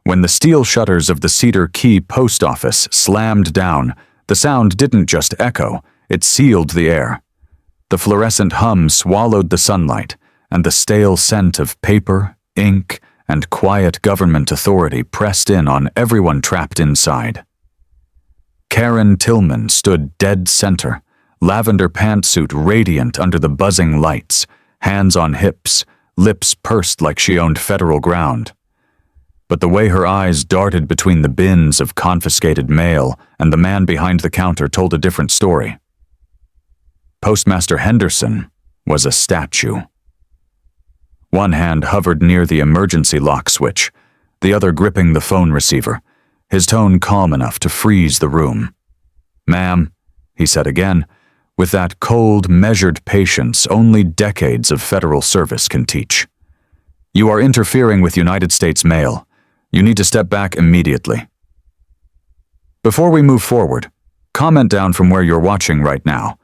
When the steel shutters of the Cedar Key Post Office slammed down, the sound didn't just echo, it sealed the air. The fluorescent hum swallowed the sunlight, and the stale scent of paper, ink, and quiet government authority pressed in on everyone trapped inside. Karen Tillman stood dead center, lavender pantsuit radiant under the buzzing lights, hands on hips, lips pursed like she owned federal ground. But the way her eyes darted between the bins of confiscated mail and the man behind the counter told a different story. Postmaster Henderson was a statue. One hand hovered near the emergency lock switch, the other gripping the phone receiver, his tone calm enough to freeze the room. "Ma'am," he said again, with that cold, measured patience only decades of federal service can teach. "You are interfering with United States mail. You need to step back immediately." Before we move forward, comment down from where you're watching right now,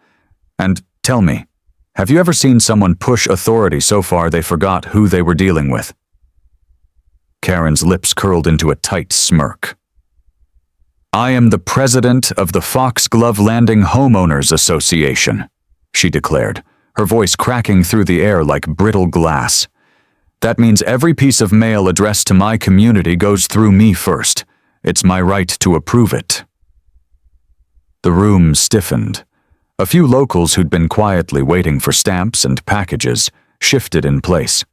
and tell me, have you ever seen someone push authority so far they forgot who they were dealing with? Karen's lips curled into a tight smirk. "I am the president of the Foxglove Landing Homeowners Association," she declared, her voice cracking through the air like brittle glass. "That means every piece of mail addressed to my community goes through me first. It's my right to approve it." The room stiffened. A few locals who'd been quietly waiting for stamps and packages shifted in place.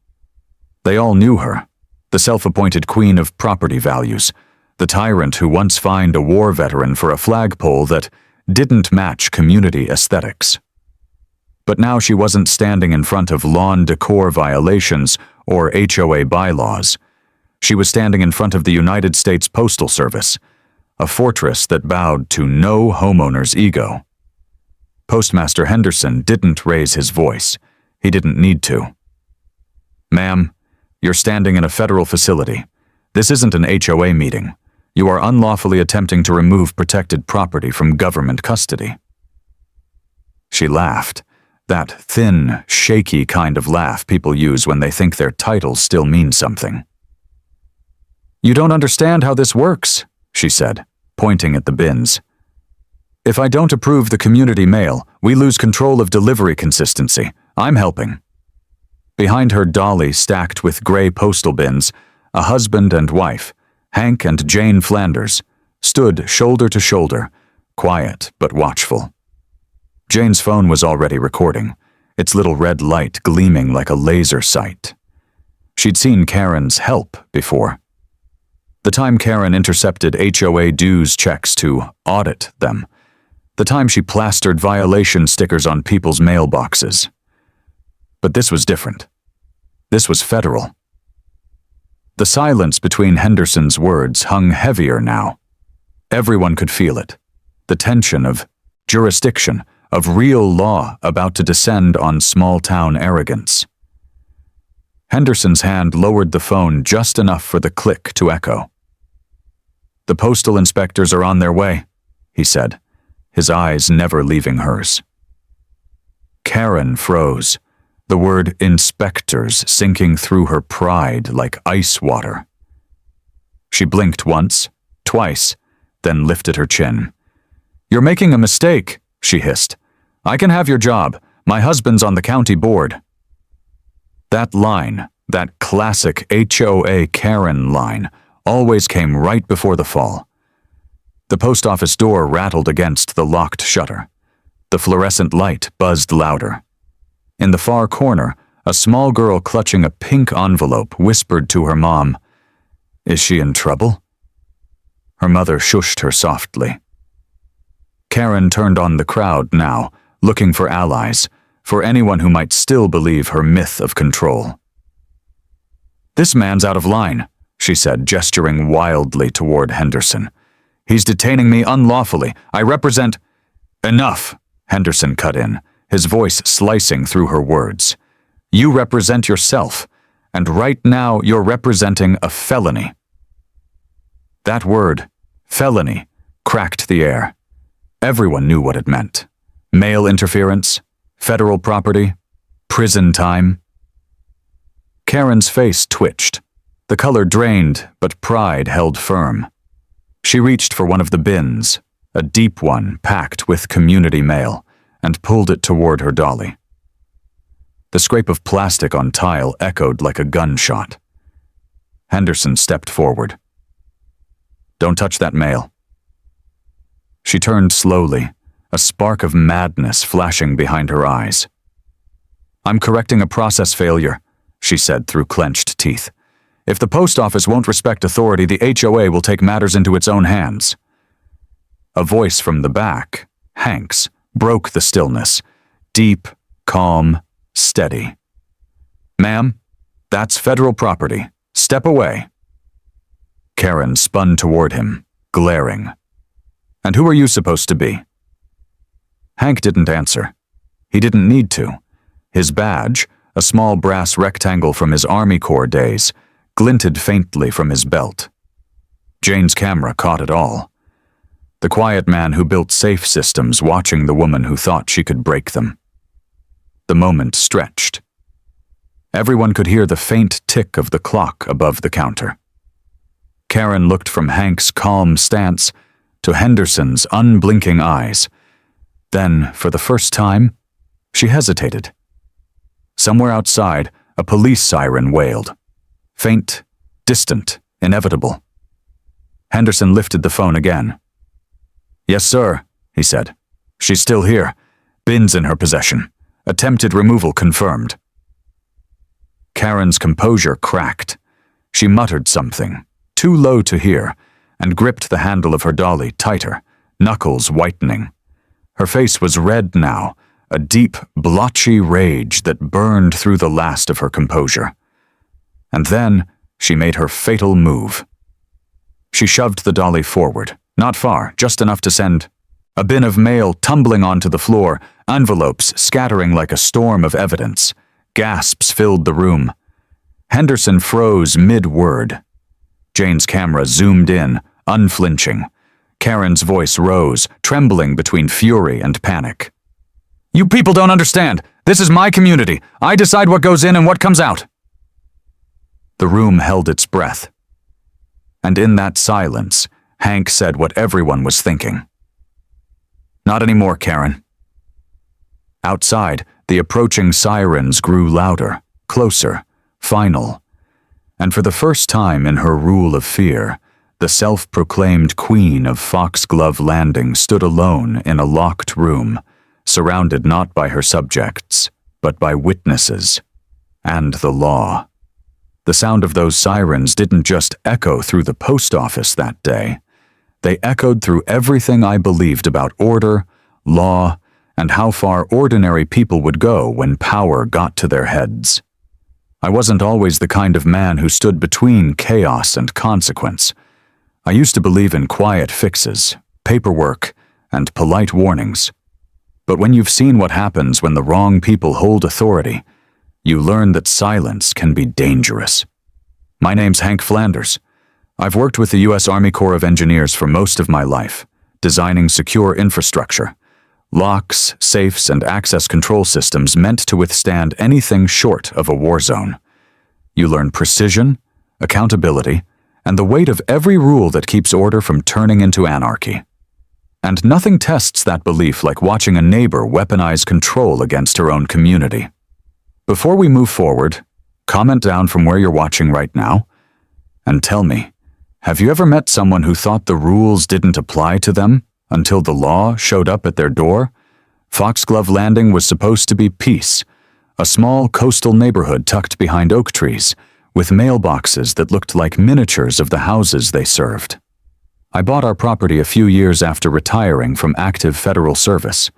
They all knew her, the self-appointed queen of property values, the tyrant who once fined a war veteran for a flagpole that didn't match community aesthetics. But now she wasn't standing in front of lawn decor violations or HOA bylaws. She was standing in front of the United States Postal Service, a fortress that bowed to no homeowner's ego. Postmaster Henderson didn't raise his voice. He didn't need to. "Ma'am, you're standing in a federal facility. This isn't an HOA meeting. You are unlawfully attempting to remove protected property from government custody." She laughed, that thin, shaky kind of laugh people use when they think their titles still mean something. "You don't understand how this works," she said, pointing at the bins. "If I don't approve the community mail, we lose control of delivery consistency. I'm helping." Behind her dolly stacked with gray postal bins, a husband and wife, Hank and Jane Flanders, stood shoulder to shoulder, quiet but watchful. Jane's phone was already recording, its little red light gleaming like a laser sight. She'd seen Karen's help before. The time Karen intercepted HOA dues checks to audit them. The time she plastered violation stickers on people's mailboxes. But this was different. This was federal. The silence between Henderson's words hung heavier now. Everyone could feel it. The tension of jurisdiction, of real law about to descend on small-town arrogance. Henderson's hand lowered the phone just enough for the click to echo. "The Postal Inspectors are on their way," he said, his eyes never leaving hers. Karen froze, the word inspectors sinking through her pride like ice water. She blinked once, twice, then lifted her chin. "You're making a mistake," she hissed. "I can have your job. My husband's on the county board." That line, that classic HOA Karen line, always came right before the fall. The post office door rattled against the locked shutter. The fluorescent light buzzed louder. In the far corner, a small girl clutching a pink envelope whispered to her mom, "Is she in trouble?" Her mother shushed her softly. Karen turned on the crowd now, looking for allies, for anyone who might still believe her myth of control. "This man's out of line," she said, gesturing wildly toward Henderson. "He's detaining me unlawfully. I represent—" "Enough," Henderson cut in, his voice slicing through her words. "You represent yourself, and right now you're representing a felony." That word, felony, cracked the air. Everyone knew what it meant. Mail interference, federal property, prison time. Karen's face twitched. The color drained, but pride held firm. She reached for one of the bins, a deep one packed with community mail, and pulled it toward her dolly. The scrape of plastic on tile echoed like a gunshot. Henderson stepped forward. "Don't touch that mail." She turned slowly, a spark of madness flashing behind her eyes. "I'm correcting a process failure," she said through clenched teeth. "If the post office won't respect authority, the HOA will take matters into its own hands." A voice from the back, Hank's, broke the stillness, deep, calm, steady. "Ma'am, that's federal property. Step away." Karen spun toward him, glaring. "And who are you supposed to be?" Hank didn't answer. He didn't need to. His badge, a small brass rectangle from his Army Corps days, glinted faintly from his belt. Jane's camera caught it all. The quiet man who built safe systems watching the woman who thought she could break them. The moment stretched. Everyone could hear the faint tick of the clock above the counter. Karen looked from Hank's calm stance to Henderson's unblinking eyes. Then, for the first time, she hesitated. Somewhere outside, a police siren wailed. Faint, distant, inevitable. Henderson lifted the phone again. "Yes, sir," he said. "She's still here. Bins in her possession. Attempted removal confirmed." Karen's composure cracked. She muttered something, too low to hear, and gripped the handle of her dolly tighter, knuckles whitening. Her face was red now, a deep, blotchy rage that burned through the last of her composure. And then she made her fatal move. She shoved the dolly forward, not far, just enough to send a bin of mail tumbling onto the floor, envelopes scattering like a storm of evidence. Gasps filled the room. Henderson froze mid-word. Jane's camera zoomed in, unflinching. Karen's voice rose, trembling between fury and panic. "You people don't understand. This is my community. I decide what goes in and what comes out." The room held its breath. And in that silence, Hank said what everyone was thinking. "Not anymore, Karen." Outside, the approaching sirens grew louder, closer, final. And for the first time in her rule of fear, the self-proclaimed queen of Foxglove Landing stood alone in a locked room, surrounded not by her subjects, but by witnesses, and the law. The sound of those sirens didn't just echo through the post office that day. They echoed through everything I believed about order, law, and how far ordinary people would go when power got to their heads. I wasn't always the kind of man who stood between chaos and consequence. I used to believe in quiet fixes, paperwork, and polite warnings. But when you've seen what happens when the wrong people hold authority, you learn that silence can be dangerous. My name's Hank Flanders. I've worked with the U.S. Army Corps of Engineers for most of my life, designing secure infrastructure. Locks, safes, and access control systems meant to withstand anything short of a war zone. You learn precision, accountability, and the weight of every rule that keeps order from turning into anarchy. And nothing tests that belief like watching a neighbor weaponize control against her own community. Before we move forward, comment down from where you're watching right now, and tell me, have you ever met someone who thought the rules didn't apply to them until the law showed up at their door? Foxglove Landing was supposed to be peace, a small coastal neighborhood tucked behind oak trees, with mailboxes that looked like miniatures of the houses they served. I bought our property a few years after retiring from active federal service.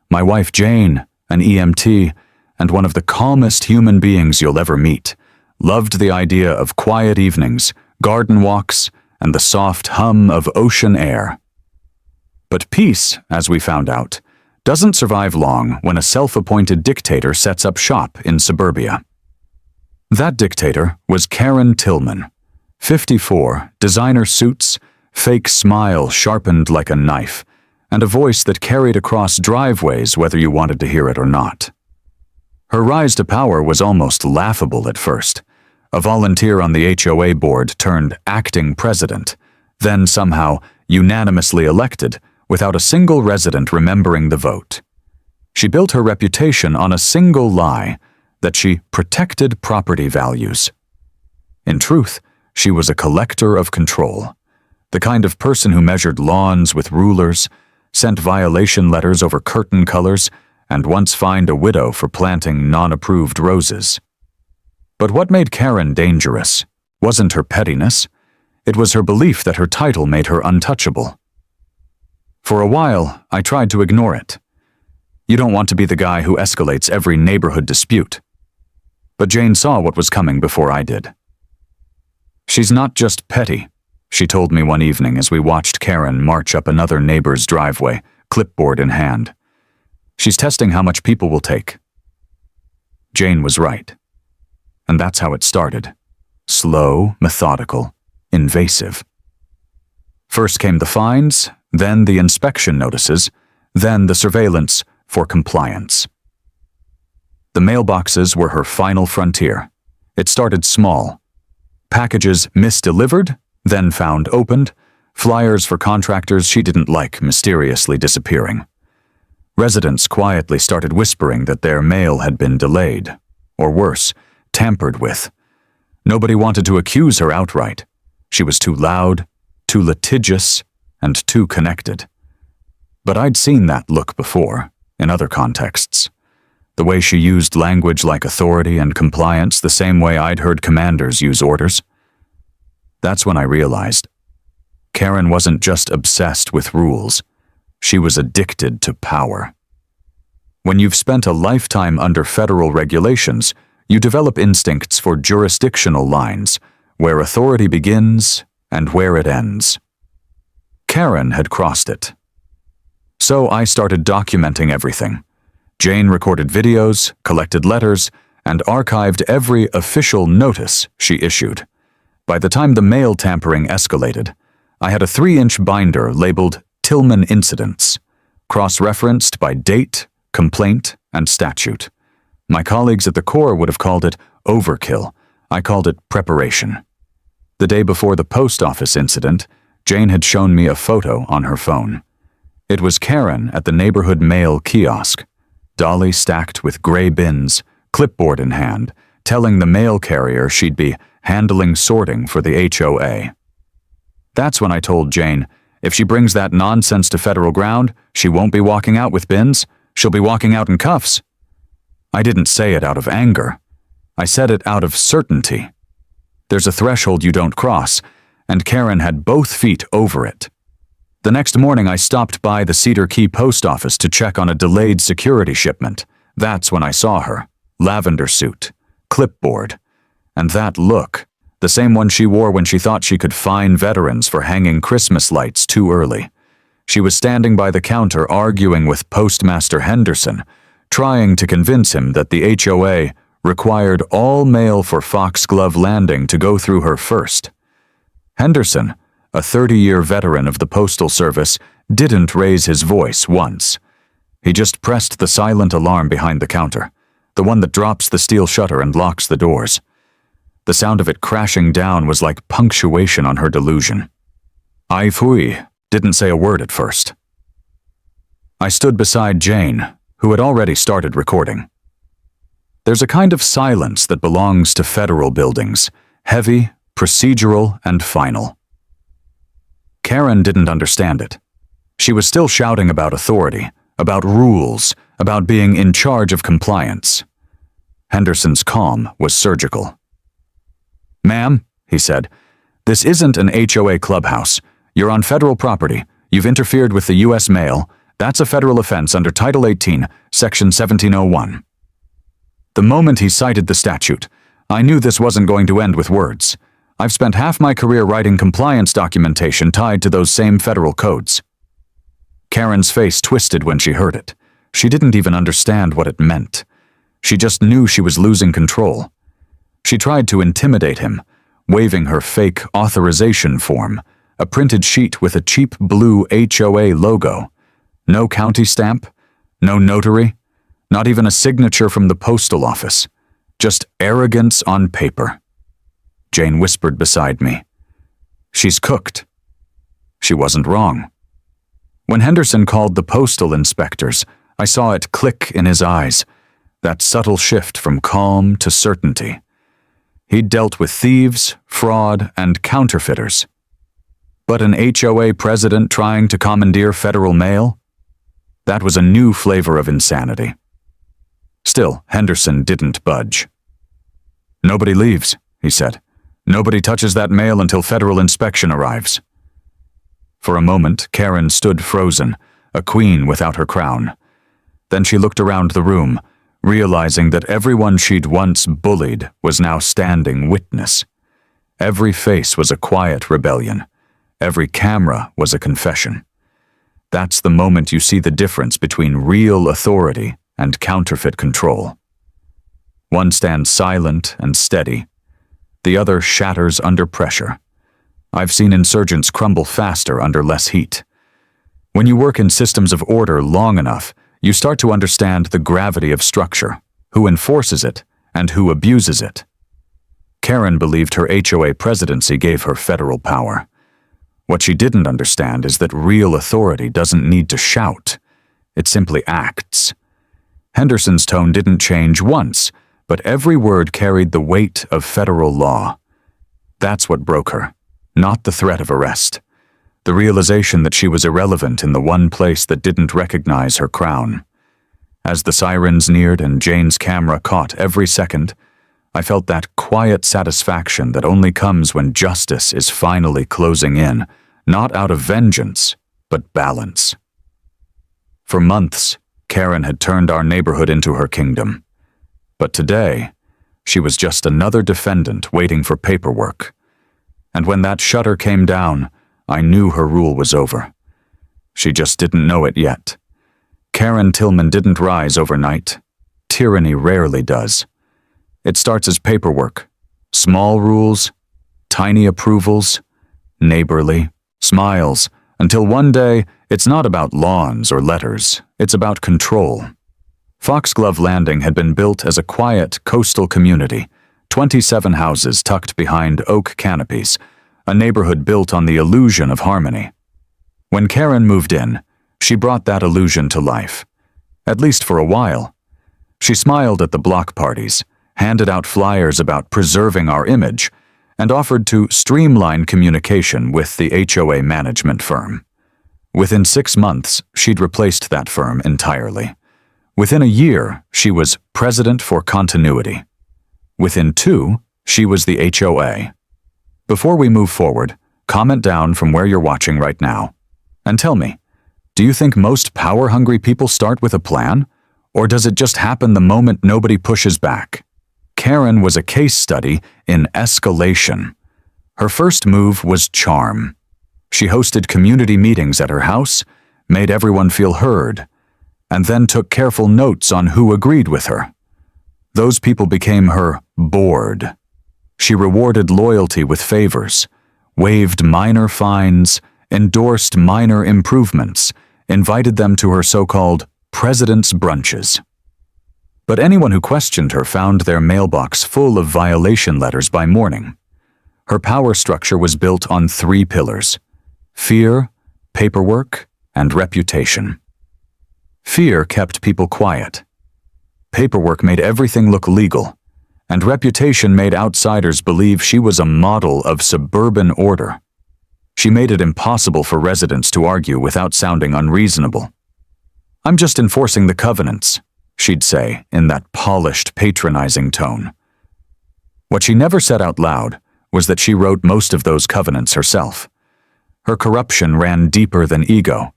My wife Jane, an EMT, and one of the calmest human beings you'll ever meet, loved the idea of quiet evenings, garden walks, and the soft hum of ocean air. But peace, as we found out, doesn't survive long when a self-appointed dictator sets up shop in suburbia. That dictator was Karen Tillman, 54, designer suits, fake smile sharpened like a knife, and a voice that carried across driveways whether you wanted to hear it or not. Her rise to power was almost laughable at first, A volunteer on the HOA board turned acting president, then somehow unanimously elected without a single resident remembering the vote. She built her reputation on a single lie, that she protected property values. In truth, she was a collector of control, the kind of person who measured lawns with rulers, sent violation letters over curtain colors, and once fined a widow for planting non-approved roses. But what made Karen dangerous wasn't her pettiness, it was her belief that her title made her untouchable. For a while, I tried to ignore it. You don't want to be the guy who escalates every neighborhood dispute. But Jane saw what was coming before I did. She's not just petty, she told me one evening as we watched Karen march up another neighbor's driveway, clipboard in hand. She's testing how much people will take. Jane was right. And that's how it started. Slow, methodical, invasive. First came the fines, then the inspection notices, then the surveillance for compliance. The mailboxes were her final frontier. It started small. Packages misdelivered, then found opened, flyers for contractors she didn't like mysteriously disappearing. Residents quietly started whispering that their mail had been delayed, or worse, tampered with. Nobody wanted to accuse her outright. She was too loud, too litigious, and too connected. But I'd seen that look before, in other contexts. The way she used language like authority and compliance the same way I'd heard commanders use orders. That's when I realized Karen wasn't just obsessed with rules. She was addicted to power. When you've spent a lifetime under federal regulations, you develop instincts for jurisdictional lines, where authority begins and where it ends. Karen had crossed it. So I started documenting everything. Jane recorded videos, collected letters, and archived every official notice she issued. By the time the mail tampering escalated, I had a 3-inch binder labeled Tillman Incidents, cross-referenced by date, complaint, and statute. My colleagues at the Corps would have called it overkill. I called it preparation. The day before the post office incident, Jane had shown me a photo on her phone. It was Karen at the neighborhood mail kiosk, dolly stacked with gray bins, clipboard in hand, telling the mail carrier she'd be handling sorting for the HOA. That's when I told Jane, if she brings that nonsense to federal ground, she won't be walking out with bins, she'll be walking out in cuffs. I didn't say it out of anger. I said it out of certainty. There's a threshold you don't cross, and Karen had both feet over it. The next morning I stopped by the Cedar Key Post Office to check on a delayed security shipment. That's when I saw her. Lavender suit, clipboard, and that look, the same one she wore when she thought she could fine veterans for hanging Christmas lights too early. She was standing by the counter arguing with Postmaster Henderson, trying to convince him that the HOA required all mail for Foxglove Landing to go through her first. Henderson, a 30-year veteran of the Postal Service, didn't raise his voice once. He just pressed the silent alarm behind the counter, the one that drops the steel shutter and locks the doors. The sound of it crashing down was like punctuation on her delusion. I Fui didn't say a word at first. I stood beside Jane, who had already started recording. There's a kind of silence that belongs to federal buildings, heavy, procedural, and final. Karen didn't understand it. She was still shouting about authority, about rules, about being in charge of compliance. Henderson's calm was surgical. "Ma'am," he said, "this isn't an HOA clubhouse. You're on federal property. You've interfered with the U.S. mail. That's a federal offense under Title 18, Section 1701. The moment he cited the statute, I knew this wasn't going to end with words. I've spent half my career writing compliance documentation tied to those same federal codes. Karen's face twisted when she heard it. She didn't even understand what it meant. She just knew she was losing control. She tried to intimidate him, waving her fake authorization form, a printed sheet with a cheap blue HOA logo. No county stamp, no notary, not even a signature from the postal office. Just arrogance on paper. Jane whispered beside me. She's cooked. She wasn't wrong. When Henderson called the Postal Inspectors, I saw it click in his eyes, that subtle shift from calm to certainty. He'd dealt with thieves, fraud, and counterfeiters. But an HOA president trying to commandeer federal mail? That was a new flavor of insanity. Still, Henderson didn't budge. "Nobody leaves," he said. "Nobody touches that mail until federal inspection arrives." For a moment, Karen stood frozen, a queen without her crown. Then she looked around the room, realizing that everyone she'd once bullied was now standing witness. Every face was a quiet rebellion. Every camera was a confession. That's the moment you see the difference between real authority and counterfeit control. One stands silent and steady. The other shatters under pressure. I've seen insurgents crumble faster under less heat. When you work in systems of order long enough, you start to understand the gravity of structure, who enforces it, and who abuses it. Karen believed her HOA presidency gave her federal power. What she didn't understand is that real authority doesn't need to shout. It simply acts. Henderson's tone didn't change once, but every word carried the weight of federal law. That's what broke her, not the threat of arrest. The realization that she was irrelevant in the one place that didn't recognize her crown. As the sirens neared and Jane's camera caught every second, I felt that quiet satisfaction that only comes when justice is finally closing in, not out of vengeance, but balance. For months, Karen had turned our neighborhood into her kingdom. But today, she was just another defendant waiting for paperwork. And when that shutter came down, I knew her rule was over. She just didn't know it yet. Karen Tillman didn't rise overnight. Tyranny rarely does. It starts as paperwork, small rules, tiny approvals, neighborly, smiles, until one day it's not about lawns or letters, it's about control. Foxglove Landing had been built as a quiet coastal community, 27 houses tucked behind oak canopies, a neighborhood built on the illusion of harmony. When Karen moved in, she brought that illusion to life, at least for a while. She smiled at the block parties, handed out flyers about preserving our image, and offered to streamline communication with the HOA management firm. Within 6 months, she'd replaced that firm entirely. Within a year, she was president for continuity. Within 2, she was the HOA. Before we move forward, comment down from where you're watching right now. And tell me, do you think most power-hungry people start with a plan? Or does it just happen the moment nobody pushes back? Karen was a case study in escalation. Her first move was charm. She hosted community meetings at her house, made everyone feel heard, and then took careful notes on who agreed with her. Those people became her board. She rewarded loyalty with favors, waived minor fines, endorsed minor improvements, invited them to her so-called president's brunches. But anyone who questioned her found their mailbox full of violation letters by morning. Her power structure was built on 3 pillars: fear, paperwork, and reputation. Fear kept people quiet. Paperwork made everything look legal, and reputation made outsiders believe she was a model of suburban order. She made it impossible for residents to argue without sounding unreasonable. "I'm just enforcing the covenants," she'd say in that polished, patronizing tone. What she never said out loud was that she wrote most of those covenants herself. Her corruption ran deeper than ego.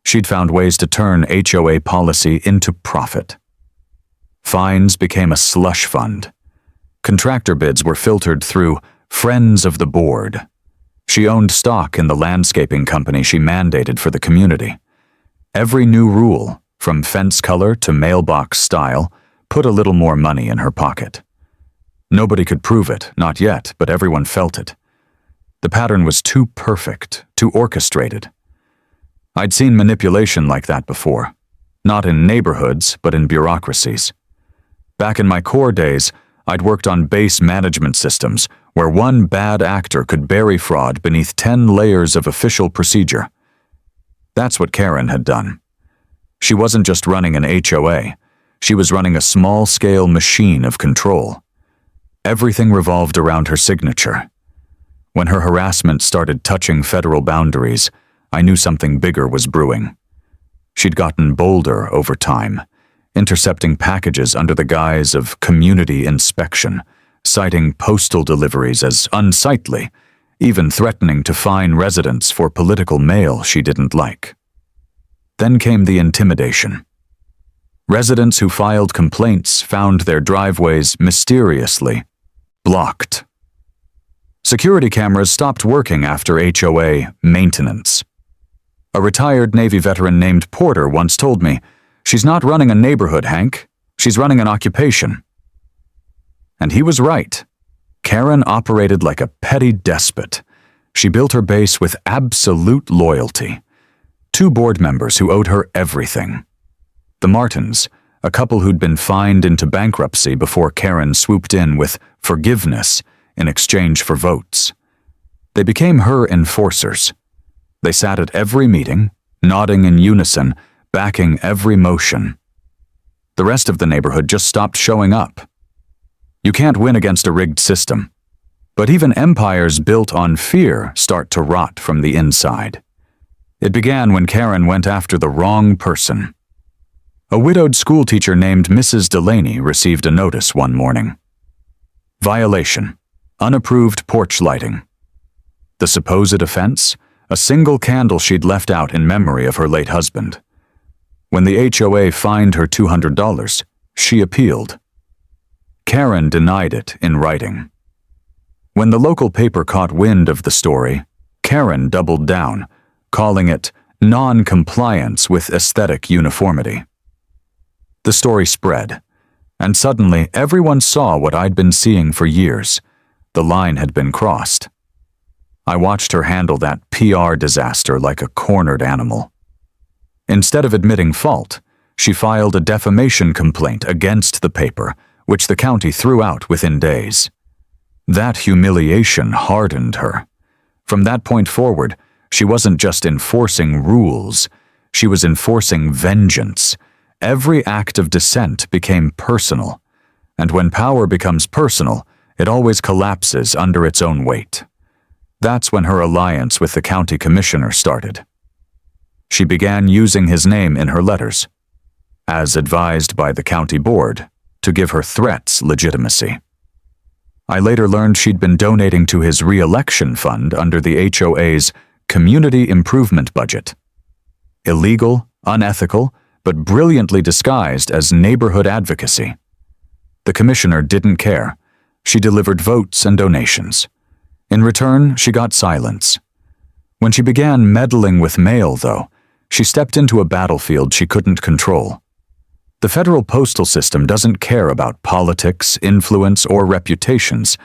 She'd found ways to turn HOA policy into profit. Fines became a slush fund. Contractor bids were filtered through Friends of the Board. She owned stock in the landscaping company she mandated for the community. Every new rule, from fence color to mailbox style, put a little more money in her pocket. Nobody could prove it, not yet, but everyone felt it. The pattern was too perfect, too orchestrated. I'd seen manipulation like that before, not in neighborhoods, but in bureaucracies. Back in my core days, I'd worked on base management systems where one bad actor could bury fraud beneath 10 layers of official procedure. That's what Karen had done. She wasn't just running an HOA, she was running a small-scale machine of control. Everything revolved around her signature. When her harassment started touching federal boundaries, I knew something bigger was brewing. She'd gotten bolder over time, intercepting packages under the guise of community inspection, citing postal deliveries as unsightly, even threatening to fine residents for political mail she didn't like. Then came the intimidation. Residents who filed complaints found their driveways mysteriously blocked. Security cameras stopped working after HOA maintenance. A retired Navy veteran named Porter once told me, "She's not running a neighborhood, Hank. She's running an occupation." And he was right. Karen operated like a petty despot. She built her base with absolute loyalty. 2 board members who owed her everything. The Martins, a couple who'd been fined into bankruptcy before Karen swooped in with forgiveness in exchange for votes. They became her enforcers. They sat at every meeting, nodding in unison, backing every motion. The rest of the neighborhood just stopped showing up. You can't win against a rigged system. But even empires built on fear start to rot from the inside. It began when Karen went after the wrong person. A widowed schoolteacher named Mrs. Delaney received a notice one morning. Violation: unapproved porch lighting. The supposed offense? A single candle she'd left out in memory of her late husband. When the HOA fined her $200, she appealed. Karen denied it in writing. When the local paper caught wind of the story, Karen doubled down, calling it non-compliance with aesthetic uniformity. The story spread, and suddenly everyone saw what I'd been seeing for years. The line had been crossed. I watched her handle that PR disaster like a cornered animal. Instead of admitting fault, she filed a defamation complaint against the paper, which the county threw out within days. That humiliation hardened her. From that point forward, she wasn't just enforcing rules, she was enforcing vengeance. Every act of dissent became personal, and when power becomes personal, it always collapses under its own weight. That's when her alliance with the county commissioner started. She began using his name in her letters, as advised by the county board, to give her threats legitimacy. I later learned she'd been donating to his re-election fund under the HOA's community improvement budget. Illegal, unethical, but brilliantly disguised as neighborhood advocacy. The commissioner didn't care. She delivered votes and donations. In return, she got silence. When she began meddling with mail, though, she stepped into a battlefield she couldn't control. The federal postal system doesn't care about politics, influence, or reputations.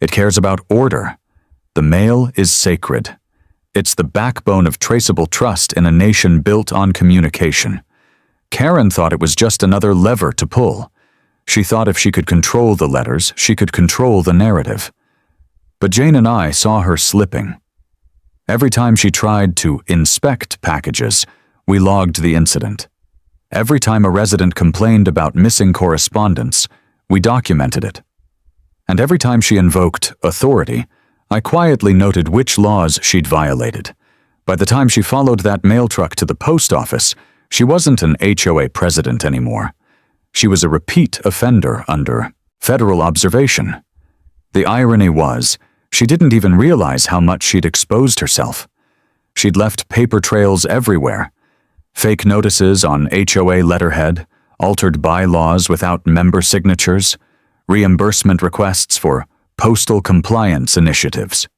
It cares about order. The mail is sacred. It's the backbone of traceable trust in a nation built on communication. Karen thought it was just another lever to pull. She thought if she could control the letters, she could control the narrative. But Jane and I saw her slipping. Every time she tried to inspect packages, we logged the incident. Every time a resident complained about missing correspondence, we documented it. And every time she invoked authority, I quietly noted which laws she'd violated. By the time she followed that mail truck to the post office, she wasn't an HOA president anymore. She was a repeat offender under federal observation. The irony was, she didn't even realize how much she'd exposed herself. She'd left paper trails everywhere. Fake notices on HOA letterhead, altered bylaws without member signatures, reimbursement requests for postal compliance initiatives.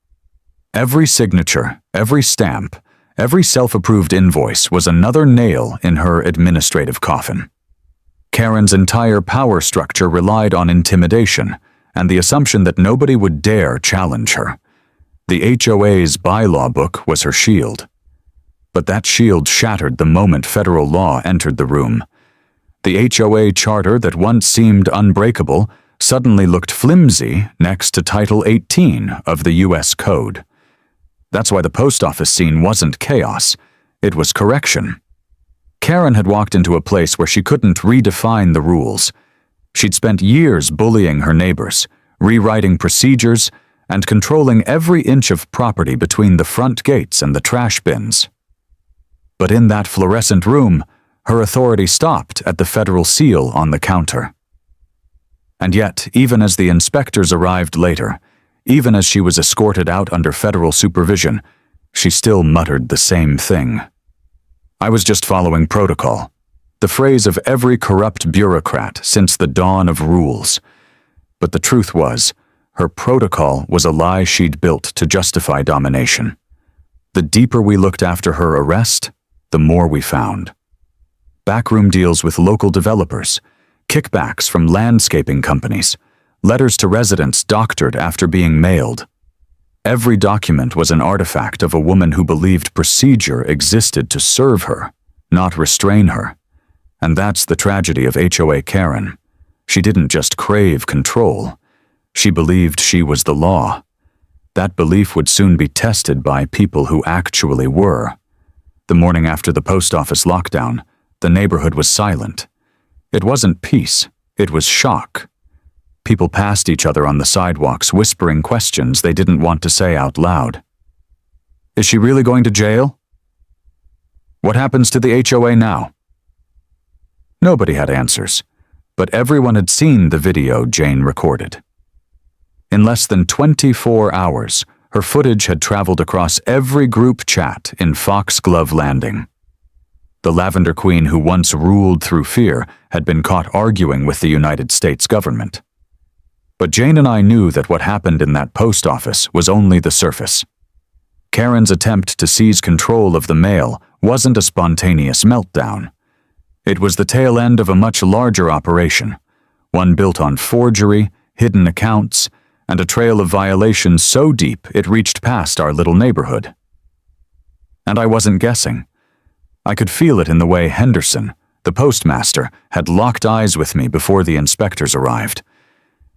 Every signature, every stamp, every self-approved invoice was another nail in her administrative coffin. Karen's entire power structure relied on intimidation and the assumption that nobody would dare challenge her. The HOA's bylaw book was her shield. But that shield shattered the moment federal law entered the room. The HOA charter that once seemed unbreakable suddenly looked flimsy next to Title 18 of the U.S. Code. That's why the post office scene wasn't chaos, it was correction. Karen had walked into a place where she couldn't redefine the rules. She'd spent years bullying her neighbors, rewriting procedures, and controlling every inch of property between the front gates and the trash bins. But in that fluorescent room, her authority stopped at the federal seal on the counter. And yet, even as the inspectors arrived later, even as she was escorted out under federal supervision, she still muttered the same thing. I was just following protocol, the phrase of every corrupt bureaucrat since the dawn of rules. But the truth was, her protocol was a lie she'd built to justify domination. The deeper we looked after her arrest, the more we found. Backroom deals with local developers, kickbacks from landscaping companies, letters to residents doctored after being mailed. Every document was an artifact of a woman who believed procedure existed to serve her, not restrain her. And that's the tragedy of HOA Karen. She didn't just crave control. She believed she was the law. That belief would soon be tested by people who actually were. The morning after the post office lockdown, the neighborhood was silent. It wasn't peace, it was shock. People passed each other on the sidewalks, whispering questions they didn't want to say out loud. Is she really going to jail? What happens to the HOA now? Nobody had answers, but everyone had seen the video Jane recorded. In less than 24 hours, her footage had traveled across every group chat in Foxglove Landing. The Lavender Queen who once ruled through fear had been caught arguing with the United States government. But Jane and I knew that what happened in that post office was only the surface. Karen's attempt to seize control of the mail wasn't a spontaneous meltdown. It was the tail end of a much larger operation, one built on forgery, hidden accounts, and a trail of violations so deep it reached past our little neighborhood. And I wasn't guessing. I could feel it in the way Henderson, the postmaster, had locked eyes with me before the inspectors arrived.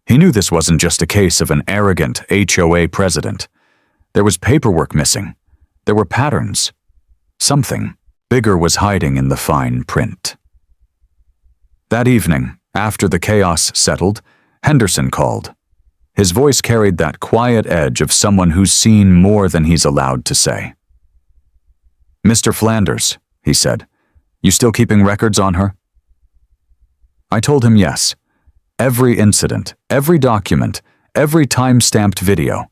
He knew this wasn't just a case of an arrogant HOA president. There was paperwork missing. There were patterns. Something bigger was hiding in the fine print. That evening, after the chaos settled, Henderson called. His voice carried that quiet edge of someone who's seen more than he's allowed to say. "Mr. Flanders," he said, "you still keeping records on her?" I told him yes. Every incident, every document, every time-stamped video.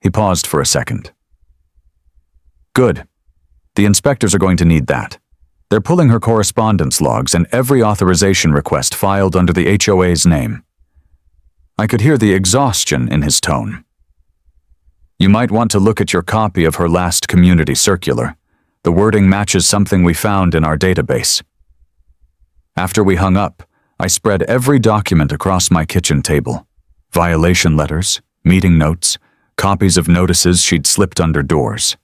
He paused for a second. "Good. The inspectors are going to need that. They're pulling her correspondence logs and every authorization request filed under the HOA's name." I could hear the exhaustion in his tone. "You might want to look at your copy of her last community circular. The wording matches something we found in our database." After we hung up, I spread every document across my kitchen table. Violation letters, meeting notes, copies of notices she'd slipped under doors.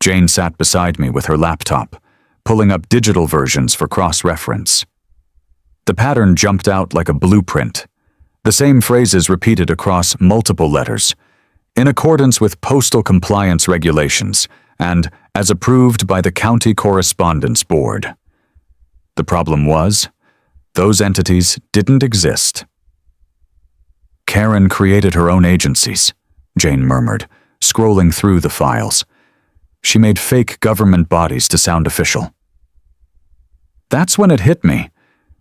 Jane sat beside me with her laptop, pulling up digital versions for cross-reference. The pattern jumped out like a blueprint. The same phrases repeated across multiple letters, in accordance with postal compliance regulations and as approved by the County Correspondence Board. The problem was, those entities didn't exist. "Karen created her own agencies," Jane murmured, scrolling through the files. "She made fake government bodies to sound official." That's when it hit me.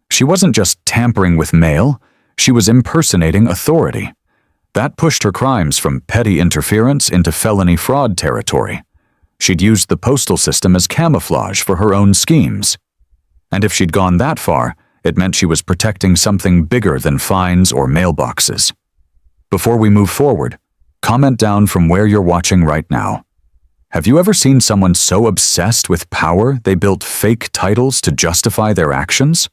She wasn't just tampering with mail, she was impersonating authority. That pushed her crimes from petty interference into felony fraud territory. She'd used the postal system as camouflage for her own schemes. And if she'd gone that far, it meant she was protecting something bigger than fines or mailboxes. Before we move forward, comment down from where you're watching right now. Have you ever seen someone so obsessed with power they built fake titles to justify their actions?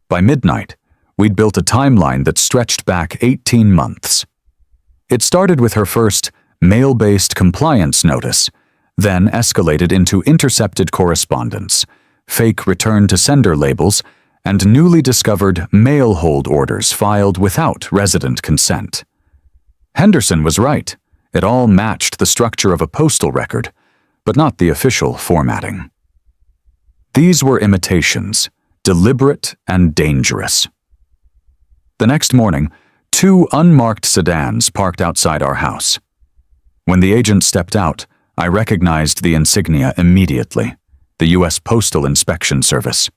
By midnight, we'd built a timeline that stretched back 18 months. It started with her first mail-based compliance notice, then escalated into intercepted correspondence, fake return-to-sender labels, and newly discovered mail hold orders filed without resident consent. Henderson was right. It all matched the structure of a postal record, but not the official formatting. These were imitations, deliberate and dangerous. The next morning, 2 unmarked sedans parked outside our house. When the agent stepped out, I recognized the insignia immediately, the U.S. Postal Inspection Service.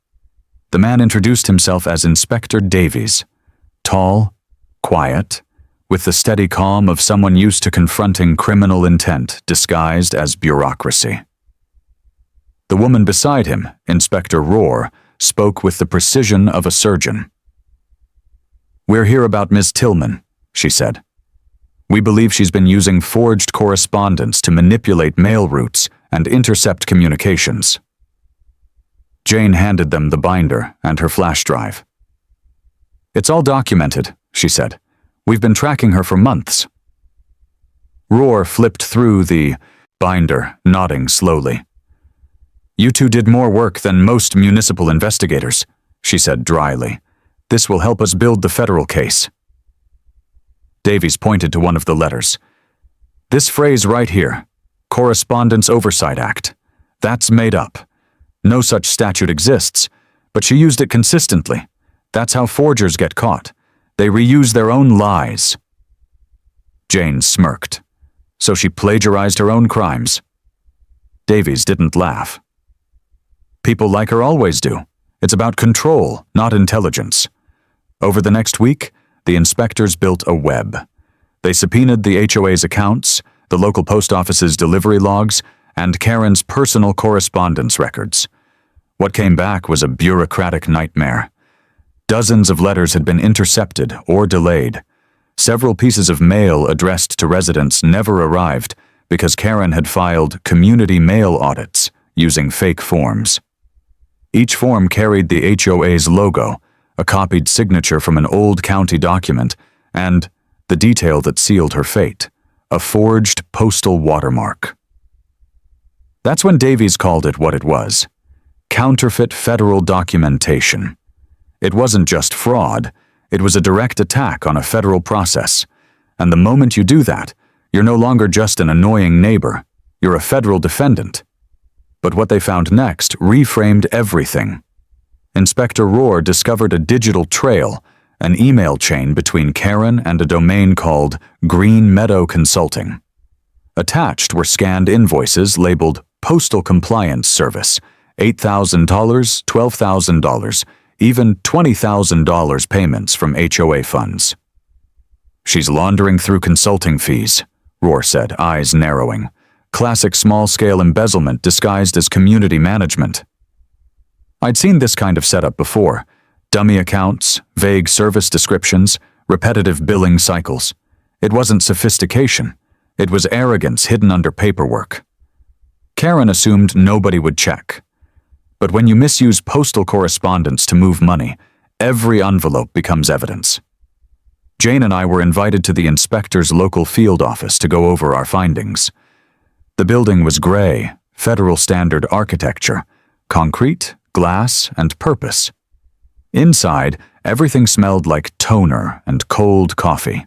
The man introduced himself as Inspector Davies, tall, quiet, with the steady calm of someone used to confronting criminal intent disguised as bureaucracy. The woman beside him, Inspector Rohr, spoke with the precision of a surgeon. "We're here about Ms. Tillman," she said. "We believe she's been using forged correspondence to manipulate mail routes and intercept communications." Jane handed them the binder and her flash drive. "It's all documented," she said. "We've been tracking her for months." Rohr flipped through the binder, nodding slowly. "You two did more work than most municipal investigators," she said dryly. "This will help us build the federal case." Davies pointed to one of the letters. "This phrase right here, Correspondence Oversight Act, that's made up. No such statute exists, but she used it consistently. That's how forgers get caught. They reuse their own lies." Jane smirked. "So she plagiarized her own crimes." Davies didn't laugh. "People like her always do. It's about control, not intelligence." Over the next week, the inspectors built a web. They subpoenaed the HOA's accounts, the local post office's delivery logs, and Karen's personal correspondence records. What came back was a bureaucratic nightmare. Dozens of letters had been intercepted or delayed. Several pieces of mail addressed to residents never arrived because Karen had filed community mail audits using fake forms. Each form carried the HOA's logo, a copied signature from an old county document, and the detail that sealed her fate, a forged postal watermark. That's when Davies called it what it was: counterfeit federal documentation. It wasn't just fraud, it was a direct attack on a federal process. And the moment you do that, you're no longer just an annoying neighbor, you're a federal defendant. But what they found next reframed everything. Inspector Rohr discovered a digital trail, an email chain between Karen and a domain called Green Meadow Consulting. Attached were scanned invoices labeled Postal Compliance Service, $8,000, $12,000, even $20,000 payments from HOA funds. "She's laundering through consulting fees," Rohr said, eyes narrowing. "Classic small-scale embezzlement disguised as community management." I'd seen this kind of setup before: dummy accounts, vague service descriptions, repetitive billing cycles. It wasn't sophistication. It was arrogance hidden under paperwork. Karen assumed nobody would check. But when you misuse postal correspondence to move money, every envelope becomes evidence. Jane and I were invited to the inspector's local field office to go over our findings. The building was gray, federal standard architecture, concrete, glass, and purpose. Inside, everything smelled like toner and cold coffee.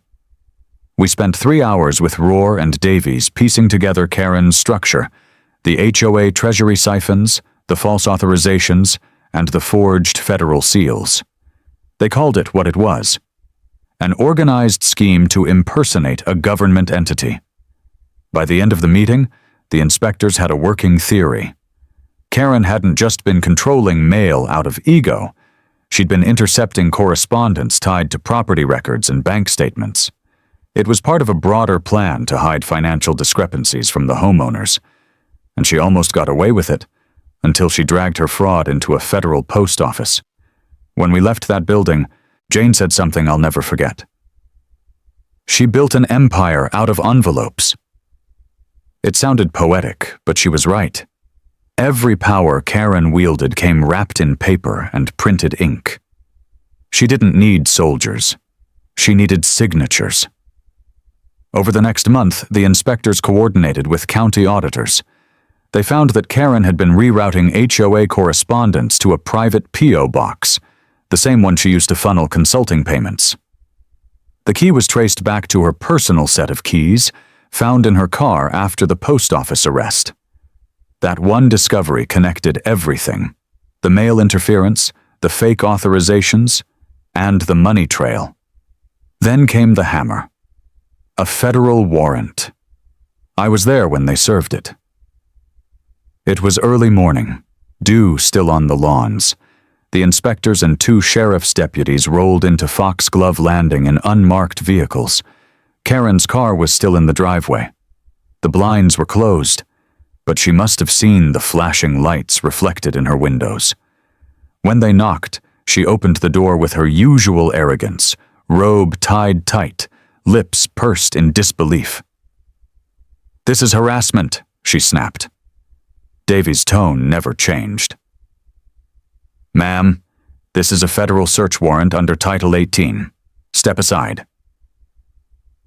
We spent 3 hours with Rohr and Davies piecing together Karen's structure: the HOA treasury siphons, the false authorizations, and the forged federal seals. They called it what it was: an organized scheme to impersonate a government entity. By the end of the meeting, the inspectors had a working theory. Karen hadn't just been controlling mail out of ego. She'd been intercepting correspondence tied to property records and bank statements. It was part of a broader plan to hide financial discrepancies from the homeowners. And she almost got away with it, until she dragged her fraud into a federal post office. When we left that building, Jane said something I'll never forget. She built an empire out of envelopes. It sounded poetic, but she was right. Every power Karen wielded came wrapped in paper and printed ink. She didn't need soldiers. She needed signatures. Over the next month, the inspectors coordinated with county auditors. They found that Karen had been rerouting HOA correspondence to a private P.O. box, the same one she used to funnel consulting payments. The key was traced back to her personal set of keys, found in her car after the post office arrest. That one discovery connected everything: the mail interference, the fake authorizations, and the money trail. Then came the hammer. A federal warrant. I was there when they served it. It was early morning, dew still on the lawns. The inspectors and 2 sheriff's deputies rolled into Foxglove Landing in unmarked vehicles. Karen's car was still in the driveway. The blinds were closed, but she must have seen the flashing lights reflected in her windows. When they knocked, she opened the door with her usual arrogance, robe tied tight, lips pursed in disbelief. "This is harassment," she snapped. Davy's tone never changed. "Ma'am, this is a federal search warrant under Title 18. Step aside."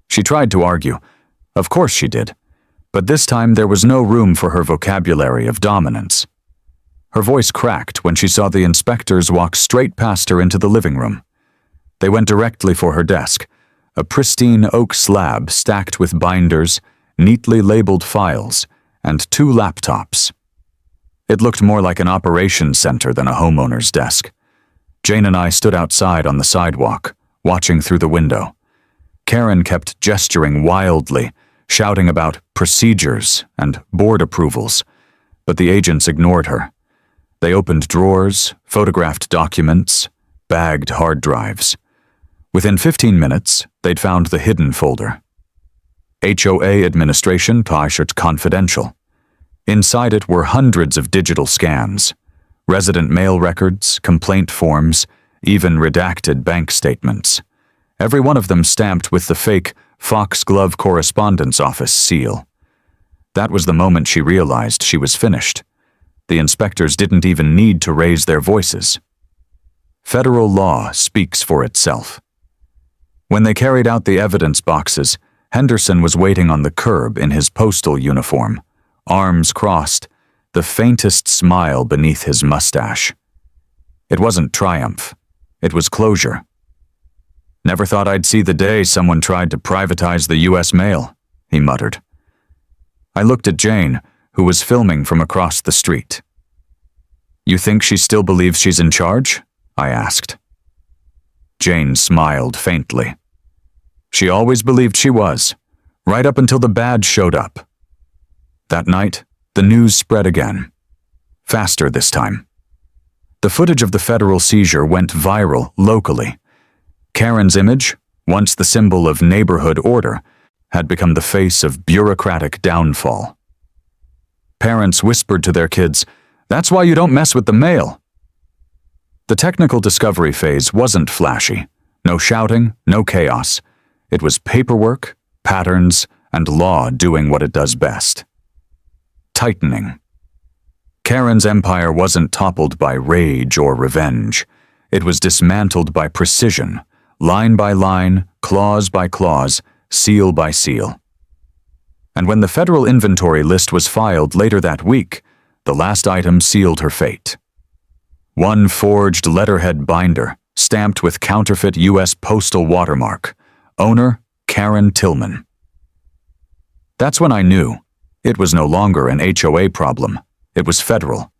She tried to argue. Of course she did. But this time there was no room for her vocabulary of dominance. Her voice cracked when she saw the inspectors walk straight past her into the living room. They went directly for her desk, a pristine oak slab stacked with binders, neatly labeled files, and 2 laptops. It looked more like an operations center than a homeowner's desk. Jane and I stood outside on the sidewalk, watching through the window. Karen kept gesturing wildly, shouting about procedures and board approvals, but the agents ignored her. They opened drawers, photographed documents, bagged hard drives. Within 15 minutes, they'd found the hidden folder. HOA Administration Taschert Confidential. Inside it were hundreds of digital scans, resident mail records, complaint forms, even redacted bank statements. Every one of them stamped with the fake Foxglove Correspondence Office seal. That was the moment she realized she was finished. The inspectors didn't even need to raise their voices. Federal law speaks for itself. When they carried out the evidence boxes, Henderson was waiting on the curb in his postal uniform, arms crossed, the faintest smile beneath his mustache. It wasn't triumph. It was closure. "Never thought I'd see the day someone tried to privatize the U.S. mail," he muttered. I looked at Jane, who was filming from across the street. "You think she still believes she's in charge?" I asked. Jane smiled faintly. She always believed she was, right up until the badge showed up. That night, the news spread again. Faster this time. The footage of the federal seizure went viral locally. Karen's image, once the symbol of neighborhood order, had become the face of bureaucratic downfall. Parents whispered to their kids, "That's why you don't mess with the mail." The technical discovery phase wasn't flashy. No shouting, no chaos. It was paperwork, patterns, and law doing what it does best. Tightening. Karen's empire wasn't toppled by rage or revenge. It was dismantled by precision, line by line, clause by clause, seal by seal. And when the federal inventory list was filed later that week, the last item sealed her fate. One forged letterhead binder, stamped with counterfeit U.S. postal watermark. Owner, Karen Tillman. That's when I knew. It was no longer an HOA problem. It was federal.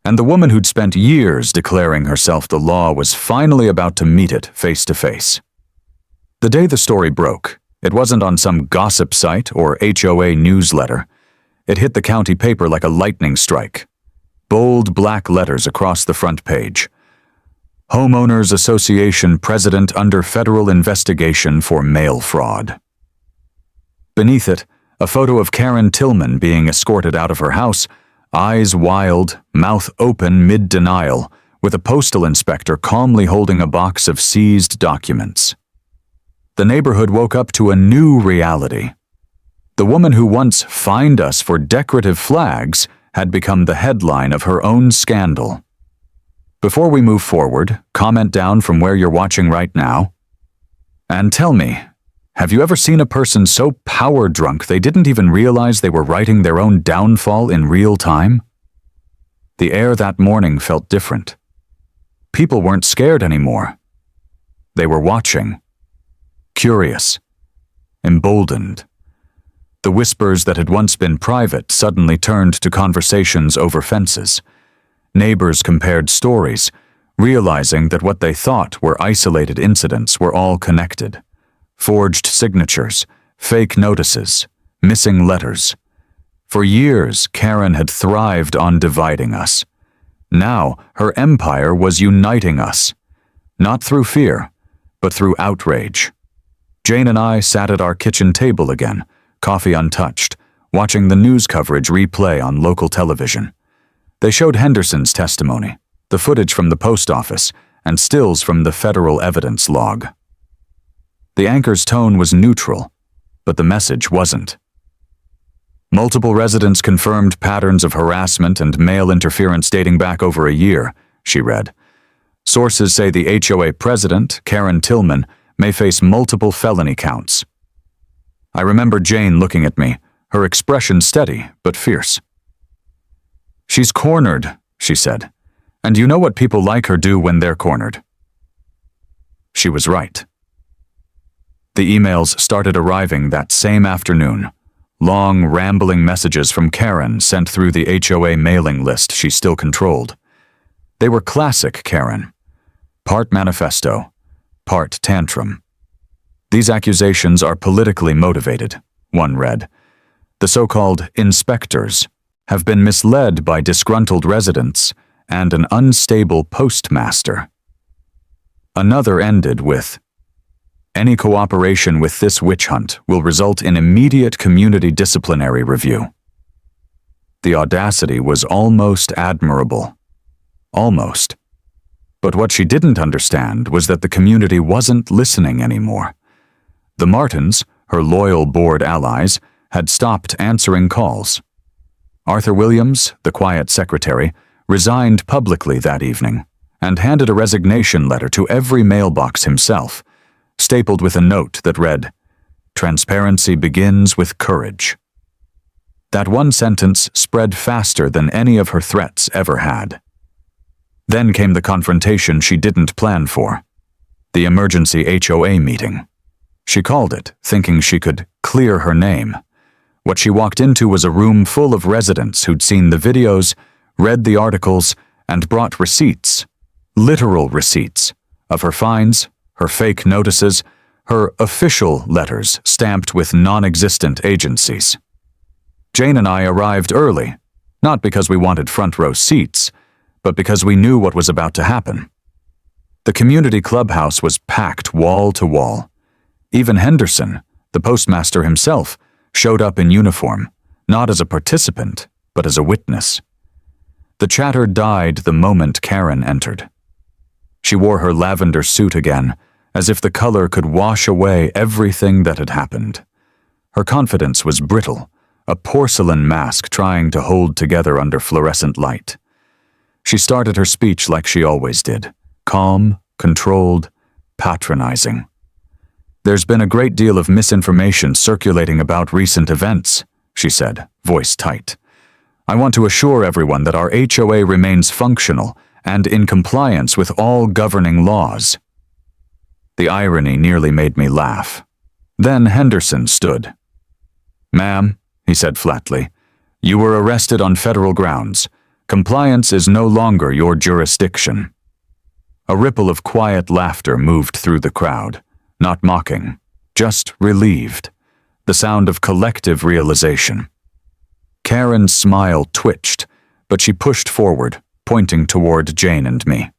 And the woman who'd spent years declaring herself the law was finally about to meet it face to face. The day the story broke, it wasn't on some gossip site or HOA newsletter. It hit the county paper like a lightning strike. Bold black letters across the front page. Homeowners Association President under federal investigation for mail fraud. Beneath it, a photo of Karen Tillman being escorted out of her house, eyes wild, mouth open mid-denial, with a postal inspector calmly holding a box of seized documents. The neighborhood woke up to a new reality. The woman who once fined us for decorative flags had become the headline of her own scandal. Before we move forward, comment down from where you're watching right now. And tell me, have you ever seen a person so power drunk they didn't even realize they were writing their own downfall in real time? The air that morning felt different. people weren't scared anymore. They were watching, curious, emboldened. The whispers that had once been private suddenly turned to conversations over fences. Neighbors compared stories, realizing that what they thought were isolated incidents were all connected. Forged signatures, fake notices, missing letters. For years, Karen had thrived on dividing us. Now, her empire was uniting us. Not through fear, but through outrage. Jane and I sat at our kitchen table again, coffee untouched, watching the news coverage replay on local television. They showed Henderson's testimony, the footage from the post office, and stills from the federal evidence log. The anchor's tone was neutral, but the message wasn't. Multiple residents confirmed patterns of harassment and mail interference dating back over a year, she read. Sources say the HOA president, Karen Tillman, may face multiple felony counts. I remember Jane looking at me, her expression steady but fierce. She's cornered, she said, and you know what people like her do when they're cornered. She was right. The emails started arriving that same afternoon. Long, rambling messages from Karen sent through the HOA mailing list she still controlled. They were classic Karen. Part manifesto, part tantrum. These accusations are politically motivated, one read. The so-called inspectors have been misled by disgruntled residents and an unstable postmaster. Another ended with, any cooperation with this witch hunt will result in immediate community disciplinary review. The audacity was almost admirable. Almost. But what she didn't understand was that the community wasn't listening anymore. The Martins, her loyal board allies, had stopped answering calls. Arthur Williams, the quiet secretary, resigned publicly that evening and handed a resignation letter to every mailbox himself, stapled with a note that read, "Transparency begins with courage." That one sentence spread faster than any of her threats ever had. Then came the confrontation she didn't plan for, the emergency HOA meeting. She called it, thinking she could clear her name. What she walked into was a room full of residents who'd seen the videos, read the articles, and brought receipts, literal receipts, of her fines, her fake notices, her official letters stamped with non-existent agencies. Jane and I arrived early, not because we wanted front-row seats, but because we knew what was about to happen. The community clubhouse was packed wall to wall. Even Henderson, the postmaster himself, showed up in uniform, not as a participant, but as a witness. The chatter died the moment Karen entered. She wore her lavender suit again, as if the color could wash away everything that had happened. Her confidence was brittle, a porcelain mask trying to hold together under fluorescent light. She started her speech like she always did, calm, controlled, patronizing. "There's been a great deal of misinformation circulating about recent events," she said, voice tight. "I want to assure everyone that our HOA remains functional and in compliance with all governing laws." The irony nearly made me laugh. Then Henderson stood. "Ma'am," he said flatly, "you were arrested on federal grounds. Compliance is no longer your jurisdiction." A ripple of quiet laughter moved through the crowd, not mocking, just relieved, the sound of collective realization. Karen's smile twitched, but she pushed forward, pointing toward Jane and me.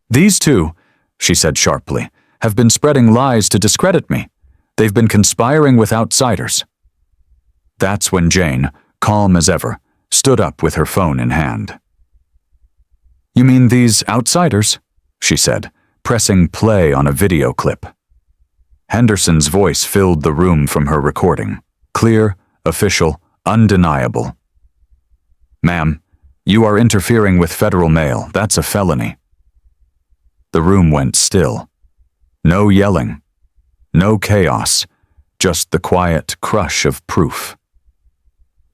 "These two," she said sharply, "have been spreading lies to discredit me. They've been conspiring with outsiders." That's when Jane, calm as ever, stood up with her phone in hand. "You mean these outsiders?" she said, pressing play on a video clip. Henderson's voice filled the room from her recording, clear, official, undeniable. "Ma'am, you are interfering with federal mail. That's a felony." The room went still. No yelling, no chaos, just the quiet crush of proof.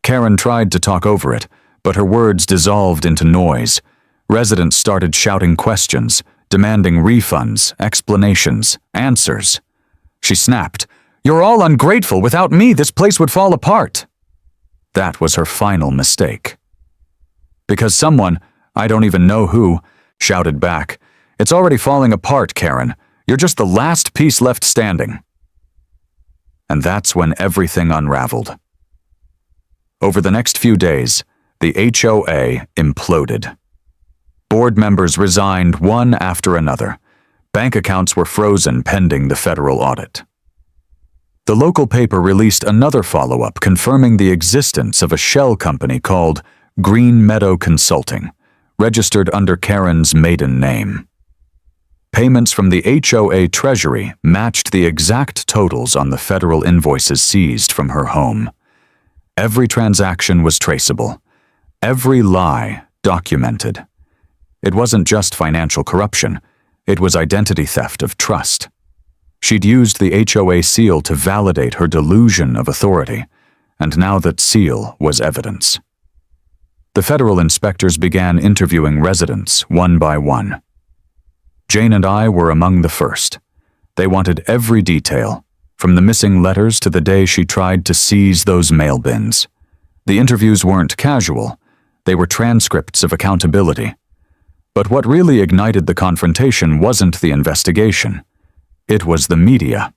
Karen tried to talk over it, but her words dissolved into noise. Residents started shouting questions, demanding refunds, explanations, answers. She snapped, "You're all ungrateful. Without me, this place would fall apart." That was her final mistake. Because someone, I don't even know who, shouted back, "It's already falling apart, Karen. You're just the last piece left standing." And that's when everything unraveled. Over the next few days, the HOA imploded. Board members resigned one after another. Bank accounts were frozen pending the federal audit. The local paper released another follow-up confirming the existence of a shell company called Green Meadow Consulting, registered under Karen's maiden name. Payments from the HOA treasury matched the exact totals on the federal invoices seized from her home. Every transaction was traceable. Every lie documented. It wasn't just financial corruption. It was identity theft of trust. She'd used the HOA seal to validate her delusion of authority, and now that seal was evidence. The federal inspectors began interviewing residents one by one. Jane and I were among the first. They wanted every detail, from the missing letters to the day she tried to seize those mail bins. The interviews weren't casual. They were transcripts of accountability. But what really ignited the confrontation wasn't the investigation. It was the media.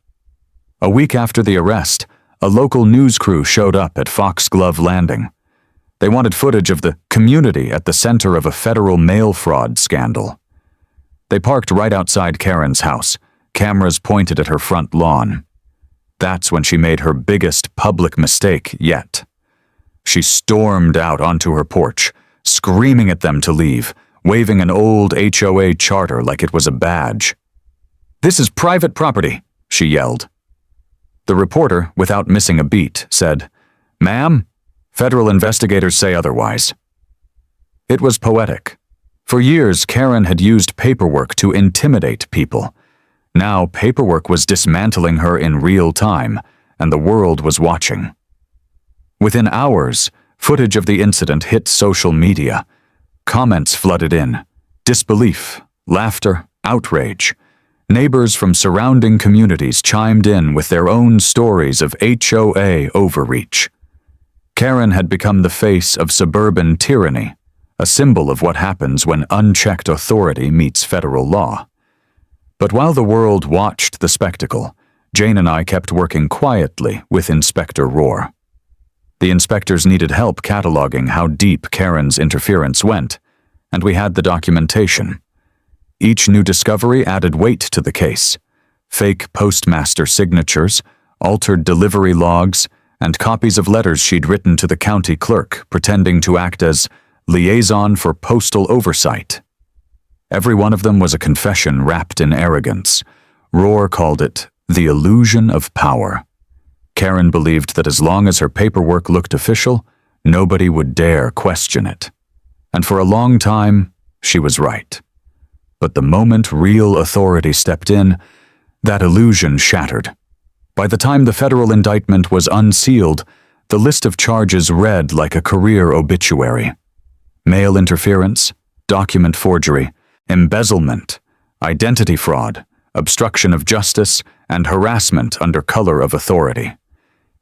A week after the arrest, a local news crew showed up at Foxglove Landing. They wanted footage of the community at the center of a federal mail fraud scandal. They parked right outside Karen's house, cameras pointed at her front lawn. That's when she made her biggest public mistake yet. She stormed out onto her porch, screaming at them to leave, waving an old HOA charter like it was a badge. "This is private property," she yelled. The reporter, without missing a beat, said, "Ma'am, federal investigators say otherwise." It was poetic. For years, Karen had used paperwork to intimidate people. Now, paperwork was dismantling her in real time, and the world was watching. Within hours, footage of the incident hit social media. Comments flooded in. Disbelief, laughter, outrage. Neighbors from surrounding communities chimed in with their own stories of HOA overreach. Karen had become the face of suburban tyranny, a symbol of what happens when unchecked authority meets federal law. But while the world watched the spectacle, Jane and I kept working quietly with Inspector Rohr. The inspectors needed help cataloging how deep Karen's interference went, and we had the documentation. Each new discovery added weight to the case. Fake postmaster signatures, altered delivery logs, and copies of letters she'd written to the county clerk pretending to act as liaison for postal oversight. Every one of them was a confession wrapped in arrogance. Rohr called it the illusion of power. Karen believed that as long as her paperwork looked official, nobody would dare question it. And for a long time, she was right. But the moment real authority stepped in, that illusion shattered. By the time the federal indictment was unsealed, the list of charges read like a career obituary. Mail interference, document forgery, embezzlement, identity fraud, obstruction of justice, and harassment under color of authority.